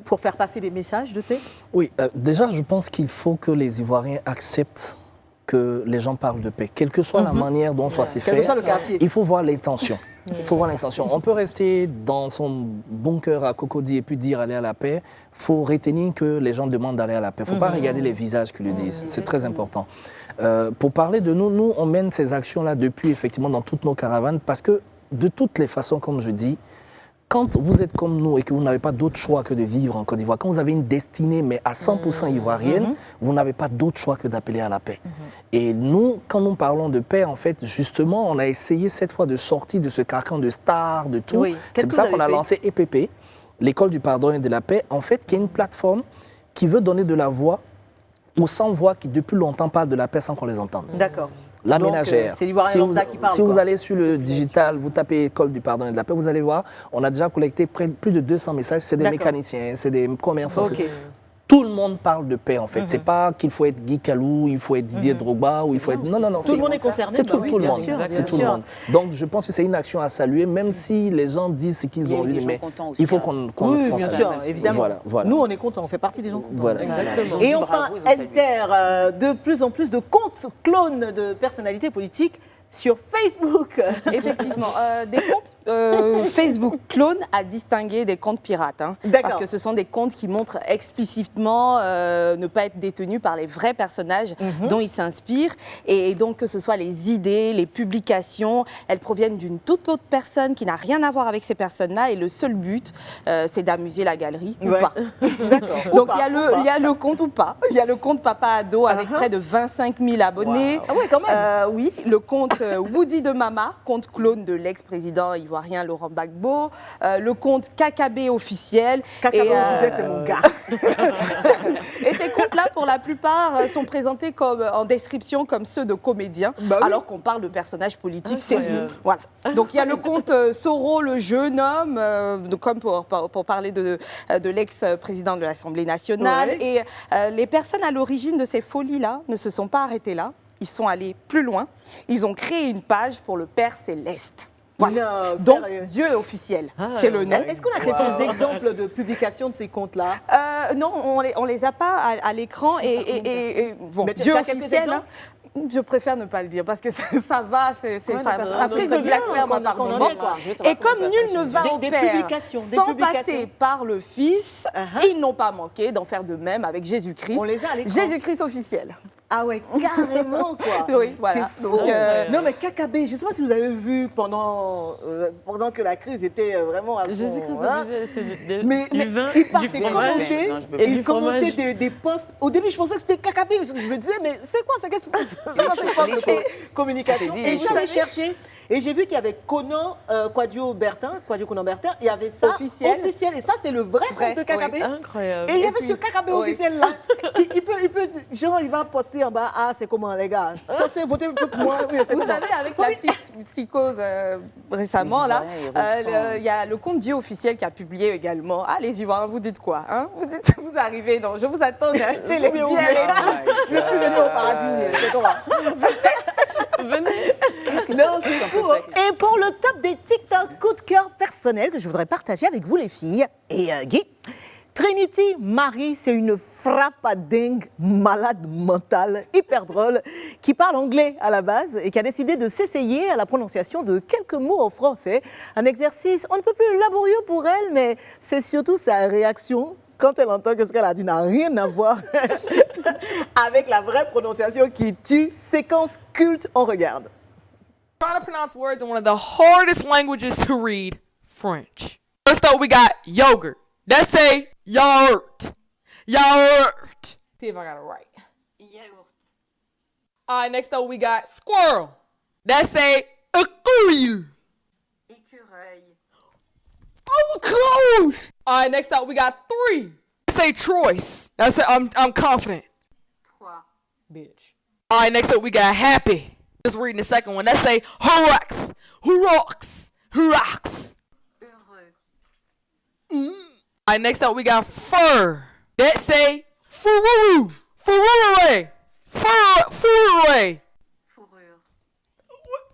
A: pour faire passer des messages de paix.
F: Oui, déjà, je pense qu'il faut que les Ivoiriens acceptent que les gens parlent de paix, quelle que soit la manière dont ça s'est fait.
A: Quel que soit le quartier.
F: Il faut voir l'intention. Il faut voir l'intention. On peut rester dans son bunker à Cocody et puis dire aller à la paix. Il faut retenir que les gens demandent d'aller à la paix. Il ne faut pas regarder les visages qui le disent. C'est très important. Pour parler de nous, on mène ces actions-là depuis effectivement dans toutes nos caravanes parce que de toutes les façons, comme je dis, quand vous êtes comme nous et que vous n'avez pas d'autre choix que de vivre en Côte d'Ivoire, quand vous avez une destinée mais à 100% ivoirienne, vous n'avez pas d'autre choix que d'appeler à la paix. Et nous, quand nous parlons de paix, en fait, justement, on a essayé cette fois de sortir de ce carcan de stars, de tout.
A: Oui.
F: C'est pour ça qu'on a lancé EPP. l'école du pardon et de la paix, en fait, qui est une plateforme qui veut donner de la voix aux sans-voix qui depuis longtemps parlent de la paix sans qu'on les entende.
A: D'accord.
F: La
A: Donc,
F: ménagère.
A: c'est l'Ivoirien lambda qui parle.
F: Si vous
A: quoi.
F: allez sur le digital, vous tapez École du pardon et de la paix, vous allez voir, on a déjà collecté plus de 200 messages. C'est des
A: D'accord.
F: mécaniciens, c'est des commerçants.
A: Ok.
F: Tout le monde parle de paix en fait. C'est pas qu'il faut être Guy Calou, il faut être Didier Drogba ou il faut être. Non, non, non.
A: Tout le monde est concerné.
F: C'est tout,
A: bah oui,
F: tout le
A: bien
F: monde.
A: sûr,
F: C'est
A: bien
F: tout le
A: sûr.
F: monde. Donc je pense que c'est une action à saluer, même si les gens disent ce qu'ils ont
D: Il y a
F: eu,
D: des gens
F: mais
D: contents aussi,
F: il faut
D: hein.
F: qu'on
A: Oui,
F: s'en
A: bien
F: salue.
A: sûr, évidemment.
F: Voilà, voilà.
A: Nous, on est contents, on fait partie des gens contents.
F: Voilà.
A: Exactement.
D: Ils
A: Et
D: ont dit
A: enfin,
D: bravo, ils ont salué.
A: Esther, de plus en plus de comptes clones de personnalités politiques sur Facebook.
C: Effectivement, des comptes Facebook clones à distinguer des comptes pirates. Hein,
A: D'accord.
C: parce que ce sont des comptes qui montrent explicitement ne pas être détenus par les vrais personnages dont ils s'inspirent. Et donc, que ce soit les idées, les publications, elles proviennent d'une toute autre personne qui n'a rien à voir avec ces personnes-là. Et le seul but, c'est d'amuser la galerie ou
A: Ouais.
C: pas.
A: D'accord.
C: Donc,
A: Ou pas,
C: il y a le compte ou pas. Il y a le compte Papa Ado avec près de 25 000 abonnés.
A: Ah ouais, quand même.
C: Oui, le compte Woody de Mama, compte clone de l'ex-président ivoirien Laurent Gbagbo, le compte KKB officiel.
A: Kakabo,
C: Et,
A: vous êtes, c'est mon gars.
C: et ces comptes-là, pour la plupart, sont présentés comme, en description comme ceux de comédiens,
A: Bah oui.
C: alors qu'on parle de personnages politiques sérieux. Voilà. Donc il y a le compte Soro, le jeune homme, comme pour parler de l'ex-président de l'Assemblée nationale.
A: Ouais.
C: Et les personnes à l'origine de ces folies-là ne se sont pas arrêtées là. Ils sont allés plus loin. Ils ont créé une page pour le Père Céleste. Voilà.
A: Non,
C: Donc,
A: sérieux.
C: Dieu est officiel. C'est le nom.
A: Est-ce qu'on a quelques exemples de publications de ces comptes-là?
C: Non, on les a pas à l'écran. Et bon,
A: Mais tu
C: Dieu
A: as quelques
C: officiel,
A: exemples
C: je préfère ne pas le dire parce que ça va, ça
A: ça
C: prise
A: serait
C: de
A: bien
C: blasphème
A: qu'on
C: en
A: en
C: argument.
A: ait, quoi.
C: Et comme nul ne va au
A: Des
C: Père
A: publications, des
C: sans
A: publications.
C: passer par le Fils, ils n'ont pas manqué d'en faire de même avec Jésus-Christ.
A: On les a à l'écran.
C: Jésus-Christ officiel.
A: Ah ouais, carrément quoi.
C: Oui, voilà.
A: C'est fou.
C: Donc,
A: Non mais KKB, je ne sais pas si vous avez vu pendant que la crise était vraiment à son... hein. Mais
B: du vin,
A: il partait
B: du fromage.
A: commenter,
D: Non, je peux
B: pas. Et
A: il
B: du
A: commentait
B: fromage.
A: des posts. Au début, je pensais que c'était KKB, parce que je me disais, mais c'est quoi ça? Qu'est-ce que c'est quoi cette forme de communication? Et je suis allée chercher, et j'ai vu qu'il y avait Conan Kwadio Conan Bertin, il y avait ça
C: Officiel.
A: et ça c'est le vrai compte de KKB.
C: oui.
B: Incroyable.
A: Et il y avait ce KKB officiel là, il peut, genre il va poster en bas, ah c'est comment les gars, censé voter un peu pour moi. Oui, c'est
C: Vous
A: comment.
C: savez, avec la petite psychose récemment, là, il y a le compte Dieu officiel qui a publié également. Ah, les Ivoiriens, vous dites quoi hein? Vous arrivez, non, je vous attends, j'ai acheté les billets.
A: Le plus venu au paradis, c'est comment. Non, c'est fou. Hein. Et pour le top des TikTok coup de cœur personnel que je voudrais partager avec vous les filles et Guy, Trinity Marie, c'est une frappadingue malade mentale, hyper drôle, qui parle anglais à la base et qui a décidé de s'essayer à la prononciation de quelques mots en français. Un exercice on ne peut plus laborieux pour elle, mais c'est surtout sa réaction quand elle entend que ce qu'elle a dit n'a rien à voir avec la vraie prononciation qui tue. Séquence culte, on regarde.
N: Trying to pronounce words in one of the hardest languages to read, French. First up, we got yogurt. Let's say yogurt. Yogurt. See if I got it right.
O: Yaourt.
N: All right, next up, we got squirrel. Let's say écureuil.
O: Écureuil.
N: Oh, close. All right, next up, we got three. Let's say Troyes. That's it. I'm confident.
O: Trois.
N: Bitch. All right, next up, we got happy. Just reading the second one. Let's say Hurax. Hurax. Hurax.
O: Heureux.
N: All right, next up we got fur. Let's say fururu. Furure. Furure.
O: Fourrure.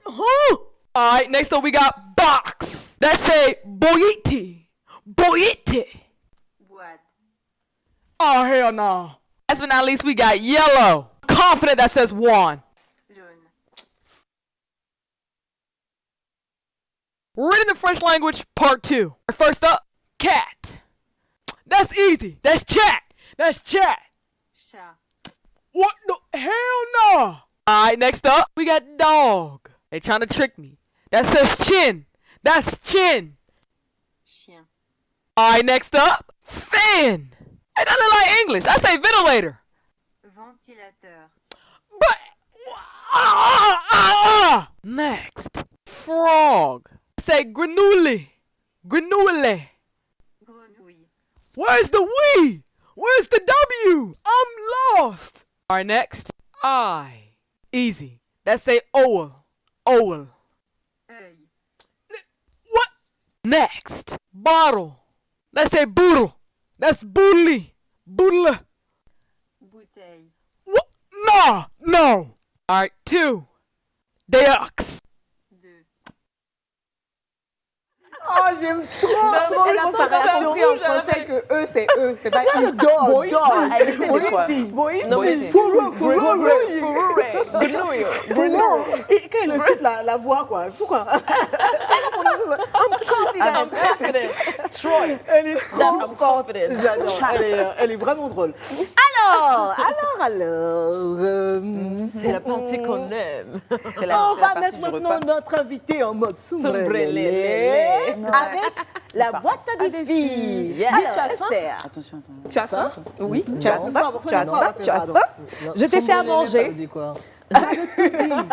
N: Huh? All right, next up we got box. Let's say boyiti. Boyiti.
O: Boîte.
N: Oh, hell no. Last but not least, we got yellow. Confident that says one.
O: Jaune.
N: Reading the French language, part 2. First up, cat. That's easy. That's chat. That's chat.
O: Chat.
N: What the hell no? Alright, next up, we got dog. They trying to trick me. That says chin. That's chin.
O: Chien.
N: Alright, next up, fan. Hey, that look like English. I say ventilator.
O: Ventilateur.
N: But next, frog. Say granule. Granule.
O: Grenouille.
N: Where's the we? Where's the W? I'm lost. All right, next. I. Easy. Let's say owl. Owl.
O: œil,
N: What? Next. Bottle. Let's say boodle. That's boodly. Boodle.
O: bouteille,
N: What? No. No. All right, 2. Deux.
A: Oh, j'aime trop
C: Elle a pas compris en français que eux, c'est eux. C'est pas eux.
D: Elle essaie de quoi?
B: Non, mais
A: Et quand il insulte la voix, quoi. Pourquoi? I'm confident.
B: Choice.
A: Elle est trop
B: I'm
A: forte.
B: confident.
A: J'adore. Elle est vraiment drôle. Alors.
B: C'est la partie qu'on aime.
A: On va mettre maintenant notre invité en mode sombrelélé avec la boîte à défis.
B: Yeah.
A: Alors, Esther,
D: Attention, attends.
C: Tu as faim?
A: oui, tu as faim?
C: Tu as faim? Je t'ai fait à
F: Ça
C: manger.
F: veut dire quoi?
A: Ça veut tout dire.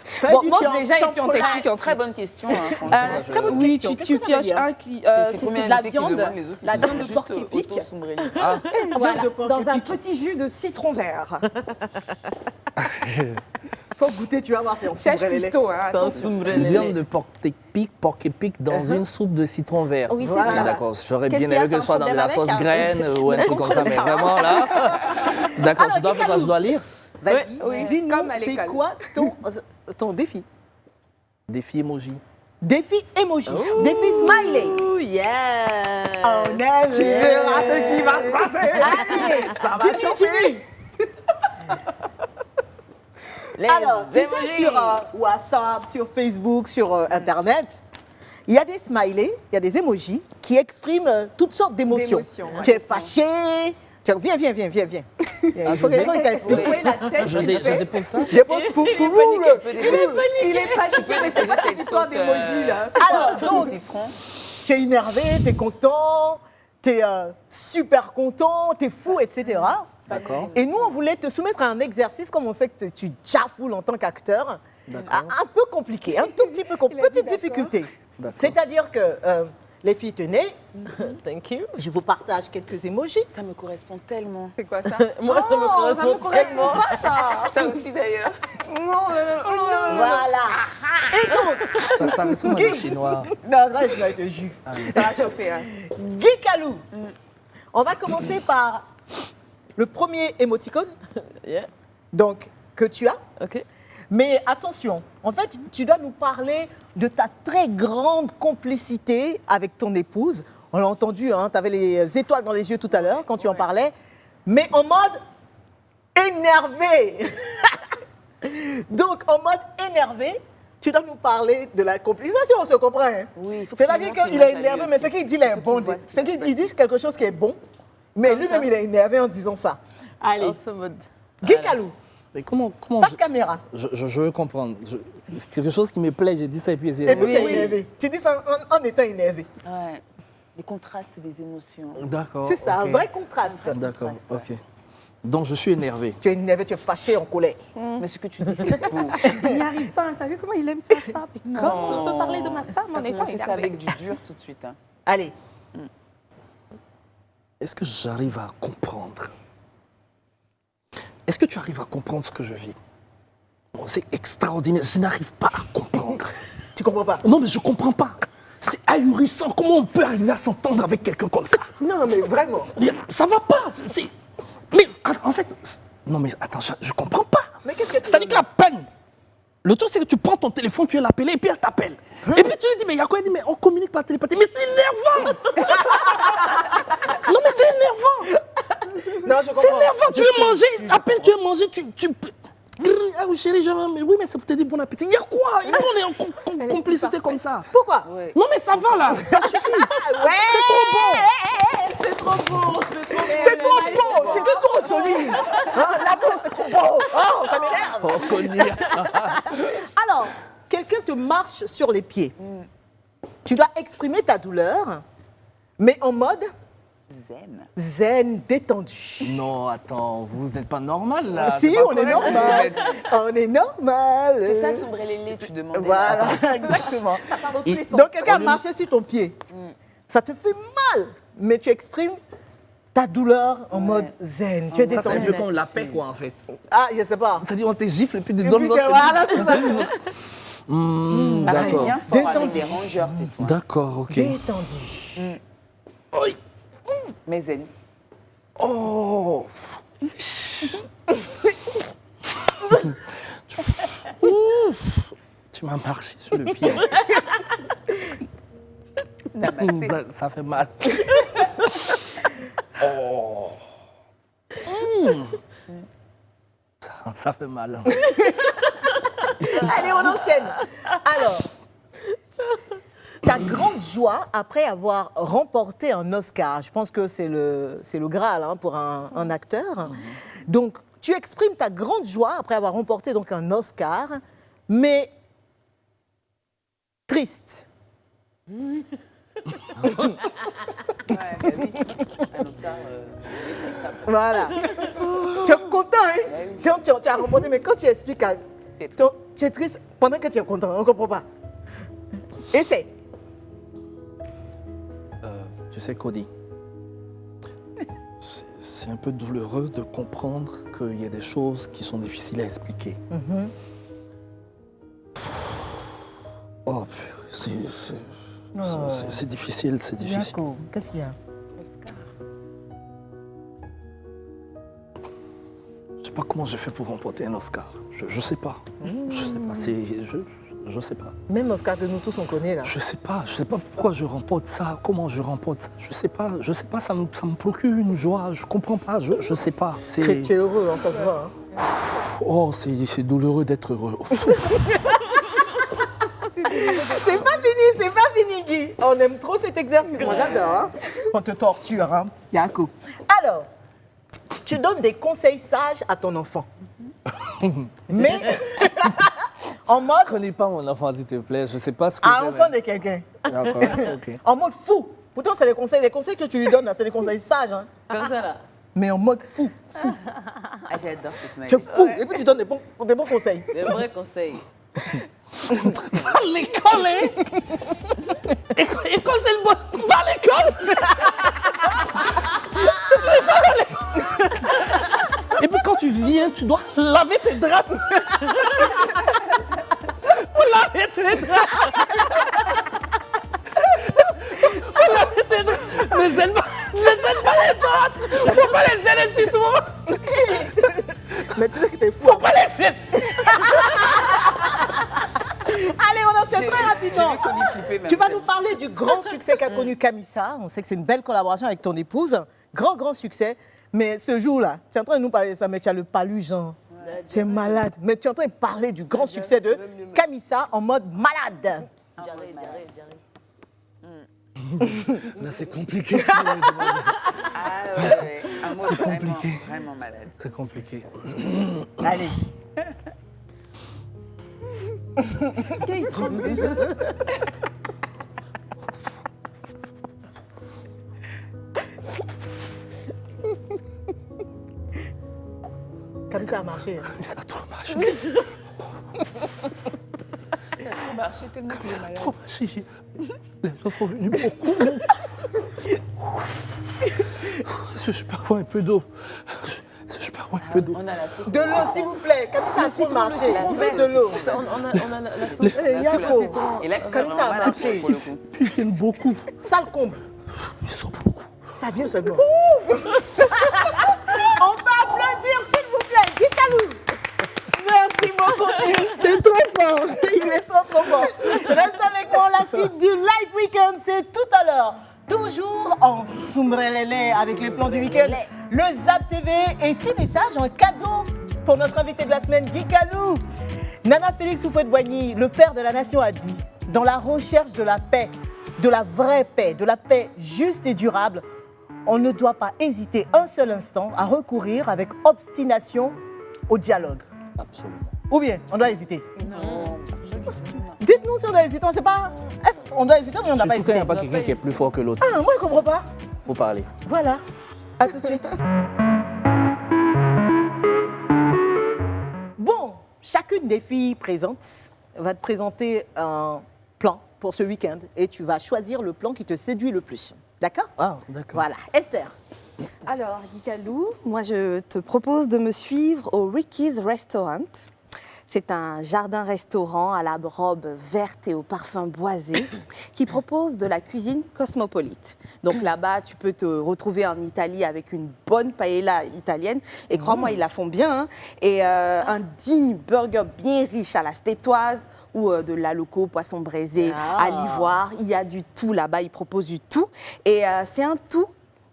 A: Ça veut
C: Bon,
A: dire
C: mange
A: tu es en
C: déjà et puis on
A: temporaire.
C: t'explique ensuite.
D: Très bonne question. Hein, franchement.
A: Très bonne
C: Oui,
A: question.
C: tu
A: Qu'est-ce que ça veut
C: pioches
A: dire?
C: c'est de la viande, la viande de porc épic,
A: Viande de porc
C: dans un
A: épic.
C: petit jus de citron vert.
A: Faut goûter, tu vas voir, c'est en
C: Chef
A: sombrelélé.
C: cuistot, hein.
B: C'est un
C: attention.
B: sombrelélé.
F: Viande de porc épic dans une soupe de citron vert.
C: Oui, c'est
A: Voilà.
C: ça.
F: D'accord, j'aurais
C: Qu'est-ce
F: bien
C: qu'il y a,
F: aimé que
C: t'as
F: ce soit
C: un
F: dans de
C: problème
F: la sauce
C: avec, hein?
F: graine ou un truc comme ça, mais vraiment là. D'accord,
A: Alors,
F: je dois lire.
A: Vas-y,
C: Oui,
A: dis-nous,
C: comme à
A: c'est
C: l'école.
A: quoi ton défi?
F: Défi emoji.
A: Défi emoji, défi smiley.
B: Oh, yeah.
A: On aime. Tu verras ce qui va se passer. Allez, ça va chauffer. Alors, tu sais, sur WhatsApp, sur Facebook, sur Internet, il y a des smileys, il y a des emojis qui expriment toutes sortes d'émotions.
C: D'émotions, ouais.
A: Tu es fâché. Viens. Il faut que t'expliques.
C: Oui, la tête,
F: Je dépose ça.
A: Dépose fou.
C: il est paniqué, mais c'est pas cette histoire d'émoji, là.
A: Alors, donc, tu es énervé, tu es content, tu es super content, tu es fou, etc.
F: D'accord.
A: Et nous, on voulait te soumettre à un exercice, comme on sait que tu chafoules en tant qu'acteur, un peu compliqué, un tout petit peu petite difficulté. C'est-à-dire que les filles, tenez,
B: Thank you.
A: je vous partage quelques emojis.
D: Ça me correspond tellement.
C: C'est quoi ça?
B: Moi, ça me correspond
A: pas, ça.
D: Ça aussi d'ailleurs.
A: Voilà. Et donc,
F: Ça ressemble à des chinois.
A: non, là, je vais être jus.
C: Ça va chauffer, hein.
A: Guy Calou. On va commencer par le premier émoticône,
B: Yeah.
A: donc, que tu as.
B: OK.
A: Mais attention, en fait, tu dois nous parler de ta très grande complicité avec ton épouse. On l'a entendu, hein, tu avais les étoiles dans les yeux tout à l'heure quand tu en parlais, mais en mode énervé. Donc, en mode énervé, tu dois nous parler de la complicité, si on se comprend. Hein.
D: Oui, il faut
A: c'est-à-dire
D: que tu
A: qu'il
D: montres
A: est énervé,
D: l'image
A: mais c'est qu'il dit qu'il est bon. C'est qu'il dit quelque chose qui est bon, mais lui-même, il est énervé en disant ça. Allez,
B: En ce mode.
A: Guy Calou,
F: Mais comment
A: face caméra.
F: je veux comprendre. Quelque chose qui me plaît, j'ai dit ça et puis
A: Et puis tu es énervé. Tu dis ça en étant énervé.
D: Ouais. Les contrastes des émotions.
F: D'accord.
A: C'est ça,
F: ok.
A: un vrai contraste.
F: D'accord, ok. Donc je suis énervé.
A: Tu es énervé, tu es fâché, en colère.
D: Mais ce que tu dis, c'est beau.
C: Il n'y arrive pas. T'as vu comment il aime sa femme? Comment je peux parler de ma femme en étant
D: C'est ça
C: énervée?
D: avec du dur tout de suite. Hein.
A: Allez,
F: Est-ce que j'arrive à comprendre? Est-ce que tu arrives à comprendre ce que je vis? Bon, c'est extraordinaire, je n'arrive pas à comprendre.
A: tu comprends pas?
F: Non, mais je comprends pas. C'est ahurissant. Comment on peut arriver à s'entendre avec quelqu'un comme ça?
A: Non, mais vraiment.
F: Ça va pas. Mais en fait, non, mais attends, je comprends pas.
A: Mais qu'est-ce que tu
F: C'est-à-dire qu'à peine. Le truc, c'est que tu prends ton téléphone, tu veux l'appeler, et puis elle t'appelle. Et puis tu lui dis, mais il y a quoi? Elle dit, mais on communique par télépathie. Mais c'est énervant. Non, mais c'est énervant.
A: Non, je comprends.
F: C'est énervant. Tu veux manger, à peine tu veux manger, tu... Ah oui, chérie, mais oui, mais ça peut te dire bon appétit. Il y a quoi? Et nous, on est en complicité comme ça.
A: Pourquoi?
F: Non, mais ça va là, ça suffit.
A: Ouais.
F: C'est trop bon.
A: C'est trop beau. C'est trop beau. C'est trop joli. Hein, l'amour, c'est trop beau. Oh, ça m'énerve.
F: Oh, connu.
A: Alors, quelqu'un te marche sur les pieds. Tu dois exprimer ta douleur, mais en mode zen, détendu.
F: Non, attends, vous n'êtes pas normal là.
A: Si,
F: c'est pas
A: on est
F: correct.
A: normal. On est normal.
D: C'est ça, sombrelélé, tu demandais.
A: Voilà, exactement.
C: Ça part dans tous les sens.
A: Donc, quelqu'un a marché sur ton pied. Ça te fait mal, mais tu exprimes ta douleur en mode zen. Tu es
F: Ça, c'est un
A: détendu.
F: peu comme la paix, quoi, en fait.
A: Ah, je sais pas.
F: C'est-à-dire, on te gifle et puis tu
A: Et
F: donnes
A: puis
F: l'autre.
A: que voilà, c'est ça.
F: D'accord.
D: Bien fort avec des rongeurs cette fois.
F: D'accord, ok.
A: Détendu.
F: Oui.
D: Mais zen.
F: Oh. Tu m'as marché sur le pied. Ça fait mal. Oh. Ça fait mal.
A: Allez, on enchaîne. Alors, ta grande joie après avoir remporté un Oscar, je pense que c'est le Graal hein, pour un acteur. Donc, tu exprimes ta grande joie après avoir remporté donc un Oscar, mais triste. Voilà. Tu es content, hein? Tu as remporté, mais quand tu expliques, tu es triste pendant que tu es content. On ne comprend pas. Essaye.
F: Tu sais, Cody, c'est un peu douloureux de comprendre qu'il y a des choses qui sont difficiles à expliquer. Oh, c'est difficile, c'est difficile.
A: D'accord. Qu'est-ce qu'il y a?
F: Je sais pas comment j'ai fait pour remporter un Oscar. Je sais pas. Je sais pas. Je sais pas.
A: Même Oscar que nous tous on connaît là.
F: Je sais pas pourquoi je remporte ça, comment je remporte ça. Je sais pas, ça me procure une joie, je comprends pas, je sais pas.
A: Tu es heureux, hein, ça se voit. Hein.
F: Oh, c'est douloureux d'être heureux.
A: C'est pas fini, Guy. On aime trop cet exercice, moi j'adore. Hein. On te torture, hein, Yako. Alors, tu donnes des conseils sages à ton enfant. Mais en mode...
F: Je connais pas mon enfant, s'il te plaît, je sais pas ce que
A: un enfant de quelqu'un.
F: D'accord, ok.
A: En mode fou. Pourtant, c'est les conseils que tu lui donnes, là, c'est des conseils sages. Hein.
B: Comme ça, là.
A: Mais en mode fou.
D: Ah, j'adore ce smile.
A: Tu es fou. Et puis tu donnes des bons conseils.
B: Des vrais conseils.
F: Va à l'école, hein? École, c'est le boss. Va à l'école! Et puis quand tu viens, tu dois laver tes draps. Vous lavez tes draps. Vous lavez tes draps. Ne gêne pas les autres. Faut pas les gêner si tout.
A: Mais tu sais que t'es fou.
F: Faut pas les gêner.
A: Allez, on enchaîne très rapidement. Tu vas nous parler du grand succès qu'a connu Camissa. On sait que c'est une belle collaboration avec ton épouse. Grand succès. Mais ce jour-là, tu es en train de nous parler de ça, mais tu as le palu, genre. Tu es malade. Mais tu es en train de parler du grand succès de Camissa en mode malade.
B: J'arrive.
F: Là, c'est compliqué.
D: C'est
F: compliqué.
D: Vraiment malade.
F: C'est compliqué.
A: Allez. Camissa a marché.
F: Ça a trop marché. Ça a trop marché. Les gens sont venus beaucoup. Est-ce que je peux avoir un peu d'eau?
D: On a la sauce.
A: De l'eau, s'il vous plaît. Camissa a trop marché. On veut de l'eau.
B: On a la sauce.
A: Yako,
D: Et là,
A: Camissa a marché.
F: Ils viennent beaucoup.
A: Ça le comble.
F: Ils sont beaucoup.
A: Ça vient seulement. On peut applaudir, s'il vous plaît. Guitalou. Merci beaucoup. T'es trop fort. Il est trop fort. Reste avec moi. La suite du Live Weekend, c'est tout à l'heure. Toujours en Soumbrelele avec les plans du week-end. Le Zap TV et 6 messages en cadeau pour notre invité de la semaine, Guy Calou. Nana Félix Houphouët-Boigny, le père de la nation, a dit « Dans la recherche de la paix, de la vraie paix, de la paix juste et durable, on ne doit pas hésiter un seul instant à recourir avec obstination au dialogue. »
F: Absolument.
A: Ou bien, on doit hésiter.
D: Non.
A: Dites-nous si on doit hésiter, on ne sait pas. Est-ce qu'on doit hésiter ou on n'a pas
F: Surtout quand il
A: hésité?
F: n'y a pas quelqu'un qui est plus fort que l'autre.
A: Ah, moi je ne comprends pas.
F: Faut parler.
A: Voilà. À tout de suite. Bon, chacune des filles présentes va te présenter un plan pour ce week-end et tu vas choisir le plan qui te séduit le plus. D'accord?
F: Ah, d'accord.
A: Voilà. Esther.
C: Alors, Guicalou, moi je te propose de me suivre au Ricky's Restaurant. C'est un jardin-restaurant à la robe verte et au parfum boisé qui propose de la cuisine cosmopolite. Donc là-bas, tu peux te retrouver en Italie avec une bonne paella italienne. Et crois-moi, ils la font bien. Hein. Et un digne burger bien riche à la stétoise ou de la loco, poisson braisé, à l'ivoire. Il y a du tout là-bas, ils proposent du tout. Et c'est un tout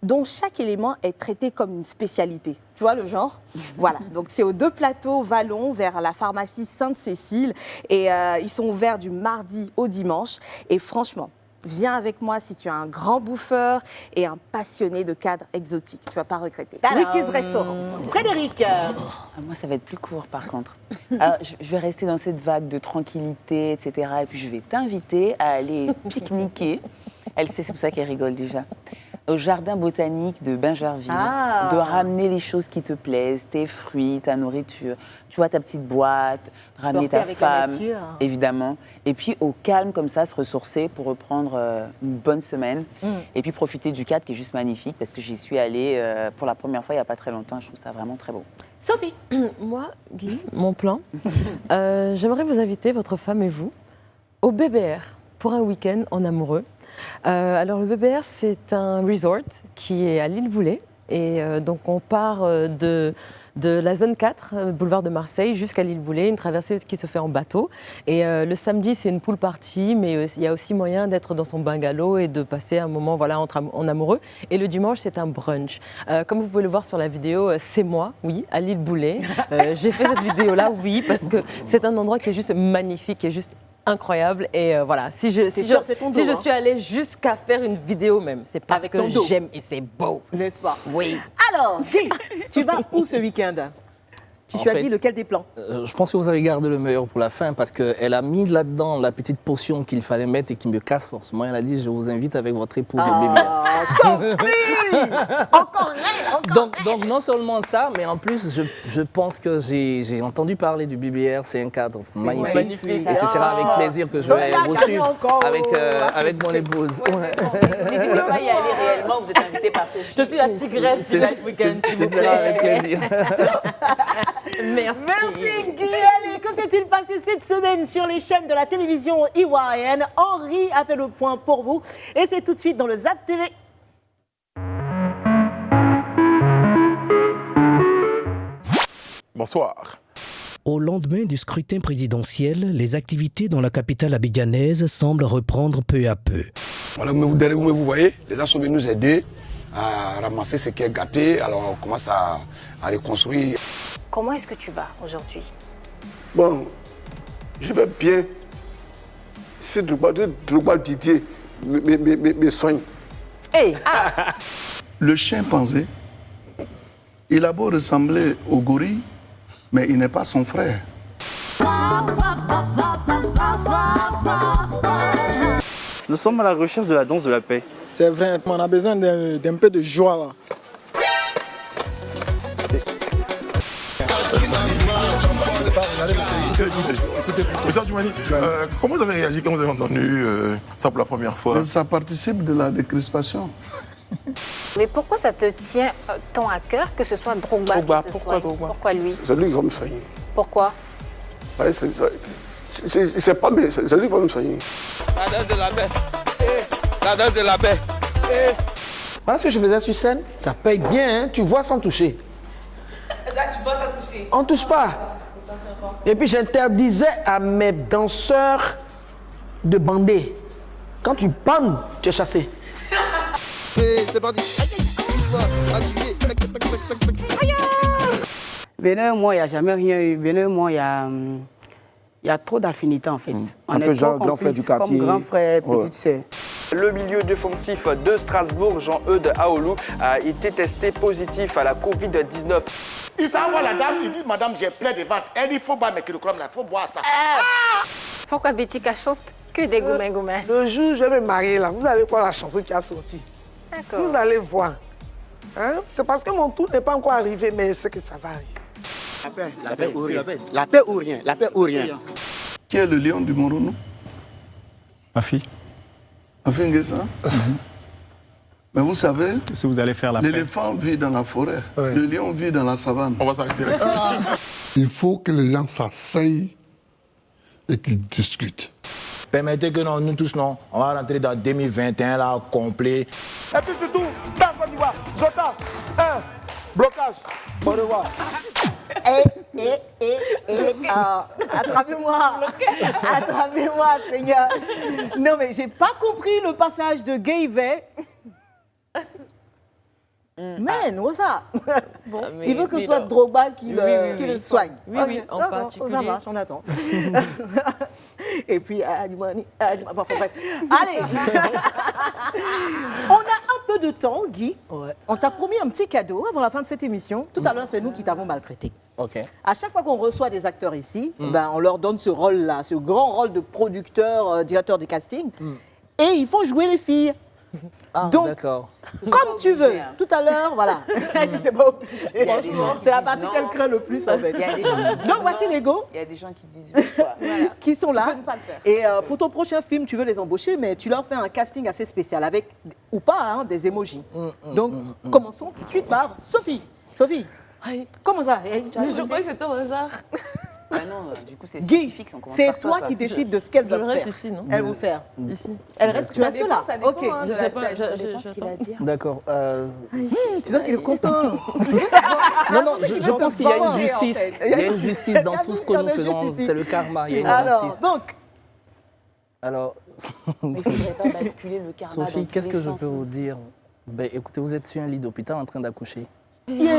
C: dont chaque élément est traité comme une spécialité. Tu vois le genre? Voilà, donc c'est aux 2 plateaux Vallon vers la pharmacie Sainte-Cécile et ils sont ouverts du mardi au dimanche. Et franchement, viens avec moi si tu es un grand bouffeur et un passionné de cadres exotiques. Tu ne vas pas regretter. Ricky's Restaurant.
A: Frédéric.
D: Moi, ça va être plus court par contre. Alors, je vais rester dans cette vague de tranquillité, etc. Et puis je vais t'inviter à aller pique-niquer. Elle sait, c'est pour ça qu'elle rigole déjà. Au jardin botanique de Bingerville, de ramener les choses qui te plaisent, tes fruits, ta nourriture, tu vois, ta petite boîte, ramener ta femme, évidemment. Et puis au calme comme ça, se ressourcer pour reprendre une bonne semaine. Et puis profiter du cadre qui est juste magnifique parce que j'y suis allée pour la première fois il n'y a pas très longtemps. Je trouve ça vraiment très beau.
A: Sophie.
B: Moi, Guy, mon plan, j'aimerais vous inviter, votre femme et vous, au BBR pour un week-end en amoureux. Alors le BBR, c'est un resort qui est à l'île Boulet et donc on part de la zone 4, boulevard de Marseille, jusqu'à l'île Boulet, une traversée qui se fait en bateau. Et le samedi, c'est une pool party, mais il y a aussi moyen d'être dans son bungalow et de passer un moment en amoureux. Et le dimanche, c'est un brunch. Comme vous pouvez le voir sur la vidéo, c'est moi, oui, à l'île Boulet. J'ai fait cette vidéo-là, oui, parce que c'est un endroit qui est juste magnifique, qui est juste incroyable et voilà, si je suis allée jusqu'à faire une vidéo même, c'est parce que j'aime et c'est beau.
A: N'est-ce pas?
B: Oui.
A: Alors, tu vas où ce week-end? Tu choisis lequel des plans?
F: Je pense que vous avez gardé le meilleur pour la fin parce qu'elle a mis là-dedans la petite potion qu'il fallait mettre et qui me casse forcément. Elle a dit, je vous invite avec votre épouse et bébé.
A: Sophie. Encore elle,
F: donc non seulement ça, mais en plus, je pense que j'ai entendu parler du BBR. C'est un cadre magnifique. Et ce sera avec plaisir que je vais vous suivre avec mon épouse.
D: N'hésitez pas à y aller réellement, vous êtes invité par Sophie.
B: Je suis la tigresse du Life Weekend.
F: C'est cela avec plaisir.
A: Merci Guy. Allez, que s'est-il passé cette semaine sur les chaînes de la télévision ivoirienne? Henri a fait le point pour vous et c'est tout de suite dans le Zap TV.
L: Bonsoir.
P: Au lendemain du scrutin présidentiel, les activités dans la capitale abidjanaise semblent reprendre peu à peu.
Q: Voilà, vous voyez, les gens sont venus nous aider à ramasser ce qui est gâté, alors on commence à reconstruire.
R: Comment est-ce que tu vas aujourd'hui?
L: Bon, je vais bien. C'est Drogba Didier, mes soins.
R: Hey,
L: Le chimpanzé, il a beau ressembler au gorille, mais il n'est pas son frère.
S: Nous sommes à la recherche de la danse de la paix.
T: C'est vrai, on a besoin d'un peu de joie là.
L: Monsieur Djoumani, comment vous avez réagi quand vous avez entendu ça pour la première fois? Ça participe de la décrispation.
R: mais pourquoi ça te tient tant à cœur que ce soit Drogba qui te soigne? Pourquoi lui?
L: C'est lui qui va me soigner.
R: Pourquoi?
L: Ouais, c'est pas mais c'est lui qui va me soigner.
U: La danse de la paix. La danse de la paix.
V: Voilà ce que je faisais sur scène. Ça paye bien, hein? Tu vois sans toucher.
N: Là, tu vois sans toucher.
V: On ne touche pas. Et puis j'interdisais à mes danseurs de bander. Quand tu bandes, tu es chassé.
U: C'est parti.
W: Benoît et moi, il n'y a jamais rien eu. Benoît et moi, il y a trop d'affinités en fait. On est trop complices, comme grand frère, petite sœur.
S: Le milieu défensif de Strasbourg, Jean-Eudes Aoulou, a été testé positif à la Covid-19.
X: Il s'en va la dame, il dit madame, j'ai plein de ventre. Elle dit il faut boire mes kilogrammes là, il faut boire ça.
R: Pourquoi Betika chante que des goumets-goumets?
V: Le jour où je vais me marier là, vous allez voir la chanson qui a sorti.
R: D'accord.
V: Vous allez voir. Hein? C'est parce que mon tour n'est pas encore arrivé, mais c'est que ça va arriver.
X: La paix ou rien. La paix ou rien. La paix ou rien.
L: Qui est le lion du Morono? Ma fille.
E: Afin Nguessa. Mais vous savez,
L: si vous allez faire
E: l'éléphant vit dans la forêt, le lion vit dans la savane.
L: On va s'arrêter là.
I: Il faut que les gens s'asseyent et qu'ils discutent.
J: Permettez que nous tous, non, on va rentrer dans 2021 là, complet.
T: Et puis surtout, dans Côte d'Ivoire, Jota, blocage. Au revoir.
A: Attrapez-moi, Seigneur. Non, mais j'ai pas compris le passage de Gayvet. Man, what's up? Bon, il veut que ce soit Drogba qui le soigne.
B: Oui, en particulier.
A: Ça marche, on attend. Et puis, enfin bref. Allez. On a un peu de temps, Guy. Ouais. On t'a promis un petit cadeau avant la fin de cette émission. Tout à l'heure, c'est nous qui t'avons maltraité.
F: Ok.
A: À chaque fois qu'on reçoit des acteurs ici, on leur donne ce rôle-là, ce grand rôle de producteur, directeur de casting. Et il faut jouer les filles.
F: Ah,
A: donc,
F: d'accord.
A: Comme tu veux. Tout à l'heure, voilà. C'est pas obligé. C'est la partie qu'elle craint le plus, en fait. Donc, voici les go.
D: Il y a des gens qui disent oui, quoi.
A: Qui sont là.
D: Tu peux ne pas le faire.
A: Et pour ton prochain film, tu veux les embaucher, mais tu leur fais un casting assez spécial avec, ou pas, des emojis. Donc, commençons tout de suite par Sophie. Sophie, comment ça?
B: Mais je crois que c'est un hasard.
D: Ah non, du coup, c'est
A: Guy,
D: scientifique.
A: c'est toi qui décides de ce qu'elles doivent faire.
B: Ici, non?
A: Elles vont faire.
B: Ici.
A: Elles restent, tu restes là.
C: Ça dépend,
A: Ok.
C: de la scène, ça dépend ce qu'il va dire.
F: D'accord.
A: Tu sens qu'il est content.
F: Non, je pense qu'il y a une justice. Il y a une justice dans tout ce que nous faisons. C'est le karma. Il y a une justice. Alors,
D: il ne faudrait pas basculer le karma.
F: Sophie, qu'est-ce que je peux vous dire? Ben, écoutez, vous êtes sur un lit d'hôpital en train d'accoucher.
A: Yeah.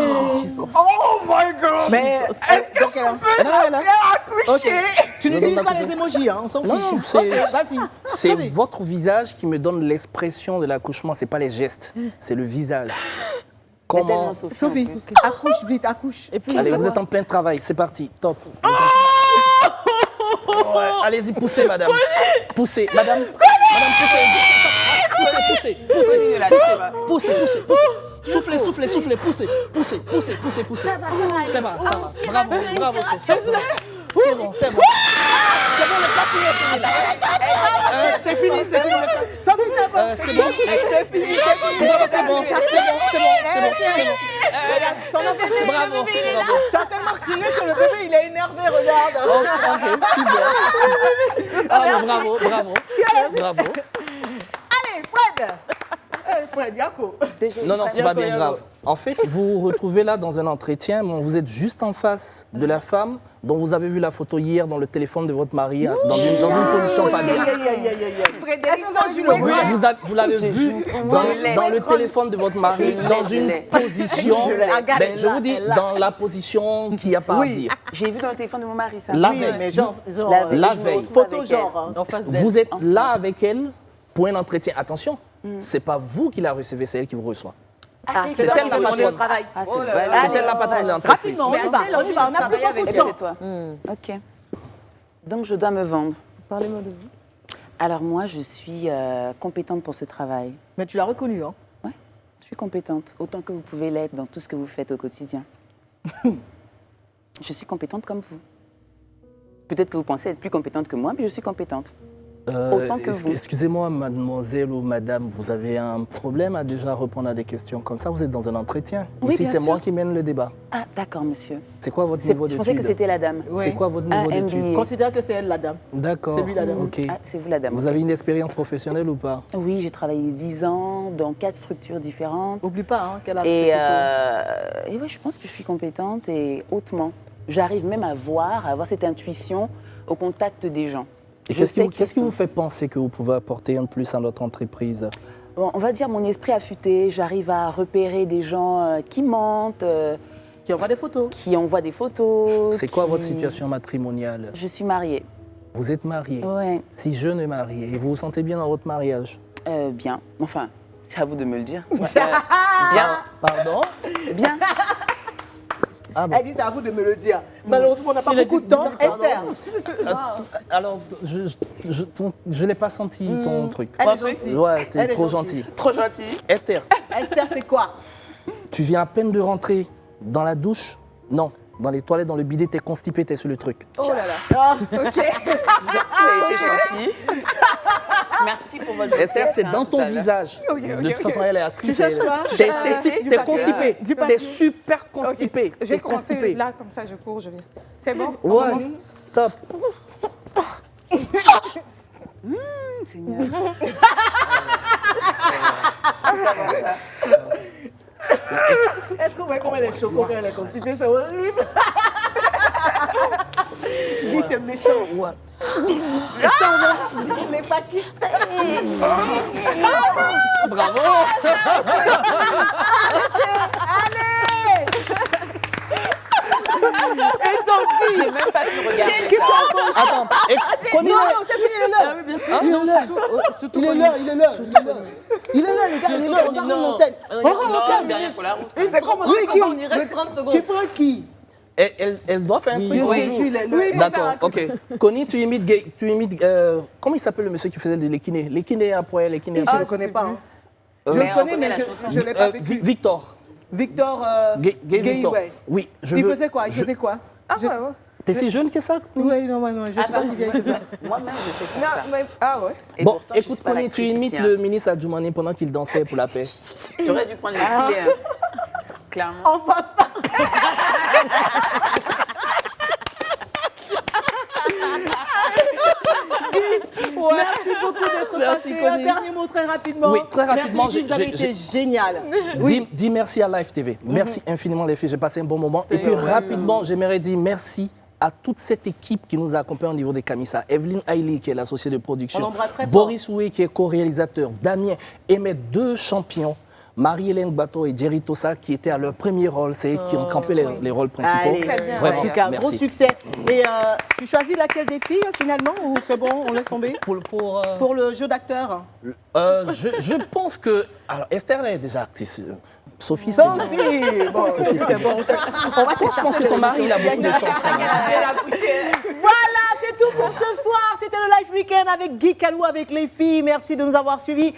T: Oh my God!
A: Mais est-ce que tu peux accoucher? Tu n'utilises pas les emojis, hein, on s'en fout.
F: Non,
A: vas-y.
F: C'est votre visage qui me donne l'expression de l'accouchement, c'est pas les gestes, c'est le visage. Comment?
A: Sophie, accouche vite, accouche.
F: Et puis, allez, vous êtes en plein travail, c'est parti, top. Ouais, allez-y, poussez, madame. Poussez, madame. Madame, poussez. Poussez. Soufflez, poussez. Ça va. Bravo, Sophie. C'est bon. C'est bon, le papier est fini là. C'est fini.
A: Sophie, c'est bon. C'est fini.
F: C'est bon.
A: T'en as fait.
F: Bravo.
A: Tu as tellement crié que le bébé, il est énervé, regarde.
F: Ok, super. Bravo.
A: Allez, Fred. Fred, Yako.
F: Non, c'est pas bien grave. En fait, vous vous retrouvez là dans un entretien, mais vous êtes juste en face de la femme dont vous avez vu la photo hier dans le téléphone de votre mari, dans une position pas bien.
C: Frédéric,
F: Vous l'avez vu dans le téléphone de votre mari, dans une position, je vous dis, dans la position qu'il n'y a pas à dire.
D: J'ai vu dans le téléphone de mon mari, ça.
F: La veille.
A: Mais genre
F: la veille.
A: Photo genre.
F: Vous êtes là avec elle pour un entretien. Attention, c'est pas vous qui la recevez, c'est elle qui vous reçoit. C'est elle la patronne. C'est elle la patronne de l'entreprise.
A: Rapidement, on y va. On a plus beaucoup de temps.
D: Ok. Donc, je dois me vendre.
B: Parlez-moi de vous.
D: Alors, moi, je suis compétente pour ce travail.
A: Mais tu l'as reconnu, hein?
D: Oui, je suis compétente, autant que vous pouvez l'être dans tout ce que vous faites au quotidien. Je suis compétente comme vous. Peut-être que vous pensez être plus compétente que moi, mais je suis compétente. Autant que vous.
F: Excusez-moi, mademoiselle ou madame, vous avez un problème à déjà répondre à des questions comme ça? Vous êtes dans un entretien.
D: Oui,
F: ici, c'est moi qui mène le débat.
D: Ah, d'accord, monsieur.
F: C'est quoi votre niveau d'études?
D: Je pensais que c'était la dame.
F: C'est quoi votre niveau d'études?
A: Considère que c'est elle, la dame.
F: D'accord.
A: C'est lui, la dame.
F: Ok.
D: Ah, c'est vous, la dame.
F: Vous avez une expérience professionnelle ou pas?
D: Oui, j'ai travaillé 10 ans dans 4 structures différentes.
A: Oublie pas qu'elle a
D: et oui, je pense que je suis compétente et hautement. J'arrive même à avoir cette intuition au contact des gens.
F: Qu'est-ce qui vous fait penser que vous pouvez apporter un plus à notre entreprise?
D: Bon, on va dire mon esprit affûté. J'arrive à repérer des gens qui mentent.
A: Qui envoient des photos.
F: C'est quoi votre situation matrimoniale?
D: Je suis mariée.
F: Vous êtes mariée?
D: Oui.
F: Si jeune et mariée, et vous vous sentez bien dans votre mariage?
D: Bien. Enfin, c'est à vous de me le dire.
F: Bien. Pardon?
D: Bien.
F: Ah bon.
A: Elle dit c'est à vous de me le dire. Malheureusement, on n'a pas beaucoup de temps. Esther.
F: Alors, je n'ai pas senti ton truc.
A: Elle est gentille.
F: Ouais, t'es trop gentille.
D: Trop gentille.
F: Esther.
A: Esther fait quoi?
F: Tu viens à peine de rentrer dans la douche? Non. Dans les toilettes, dans le bidet, t'es constipé, t'es sur le truc.
C: Oh là là.
A: Ok.
D: Il a été gentil. Merci pour votre
F: Esther, c'est dans ton visage. De toute façon, elle est actrice. Tu cherches quoi? T'es constipée. T'es super constipée.
C: Je vais commencer là, comme ça, je cours, je viens. C'est bon?
F: Ouais, top.
C: Seigneur. Est-ce qu'on voit comment elle est choquée quand elle est constipée? C'est horrible. Dis, c'est méchant. Ouais. On n'est pas quittés.
F: Bravo.
C: Allez. Et ton qui?
D: J'ai même pas pu regarder.
C: Qui tu embauches?
F: Attends.
C: Non, c'est fini, il est là. Il est là. Il est là, il est là. Il est là, les gars, il est là. On regarde l'antenne. On regarde l'antenne. C'est comme on irait 30 secondes. Tu prends qui?
F: Elle doit faire un truc.
C: Oui,
F: d'accord, ok. Connie, tu imites comment il s'appelle le monsieur qui faisait de l'équiné? L'équiné après, l'équiné après.
C: Je ne le connais pas. Je le connais, mais je ne l'ai pas vécu.
F: Victor.
C: Victor
F: Gay. Oui.
C: Il faisait quoi? Ah ouais.
F: T'es si jeune que ça?
C: Oui, non, je ne suis pas si vieille que ça.
D: Moi-même, je sais pas ça.
C: Ah ouais.
F: Bon, écoute, Connie, tu imites le ministre Adjoumani pendant qu'il dansait pour la paix.
D: Tu aurais dû prendre les filets, clairement.
C: On passe pas. Merci beaucoup d'être passé. Un dernier mot très rapidement.
F: Oui, très rapidement.
C: Merci, vous avez été génial.
F: Dis merci à Live TV. Merci infiniment les filles, j'ai passé un bon moment. Et puis rapidement, j'aimerais dire merci à toute cette équipe qui nous a accompagnés au niveau des Camisa. Evelyne Hailey, qui est l'associée de production. Boris Oué, qui est co-réalisateur. Damien et mes 2 champions, Marie-Hélène Bateau et Jerry Tossa, qui étaient à leur premier rôle. C'est eux qui ont campé les rôles principaux.
C: Allez, vraiment, en tout cas, gros succès. Et tu choisis laquelle des filles, finalement, ou c'est bon, on laisse tomber? Pour le jeu d'acteur.
F: Je pense que... Alors, Esther, elle est déjà actrice. Sophie,
C: c'est bon. C'est bon. On va
F: je pense que ton mari, il a beaucoup de chance.
C: Voilà, c'est tout pour ce soir. C'était le Live Weekend avec Guy Calou, avec les filles. Merci de nous avoir suivis.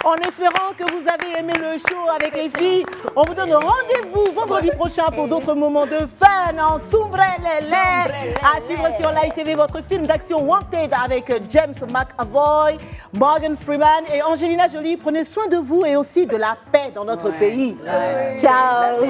C: En espérant que vous avez aimé le show avec les filles, on vous donne rendez-vous vendredi prochain pour d'autres moments de fun en Sombrelele. À suivre sur Live TV votre film d'action Wanted avec James McAvoy, Morgan Freeman et Angelina Jolie. Prenez soin de vous et aussi de la paix dans notre pays. Ciao.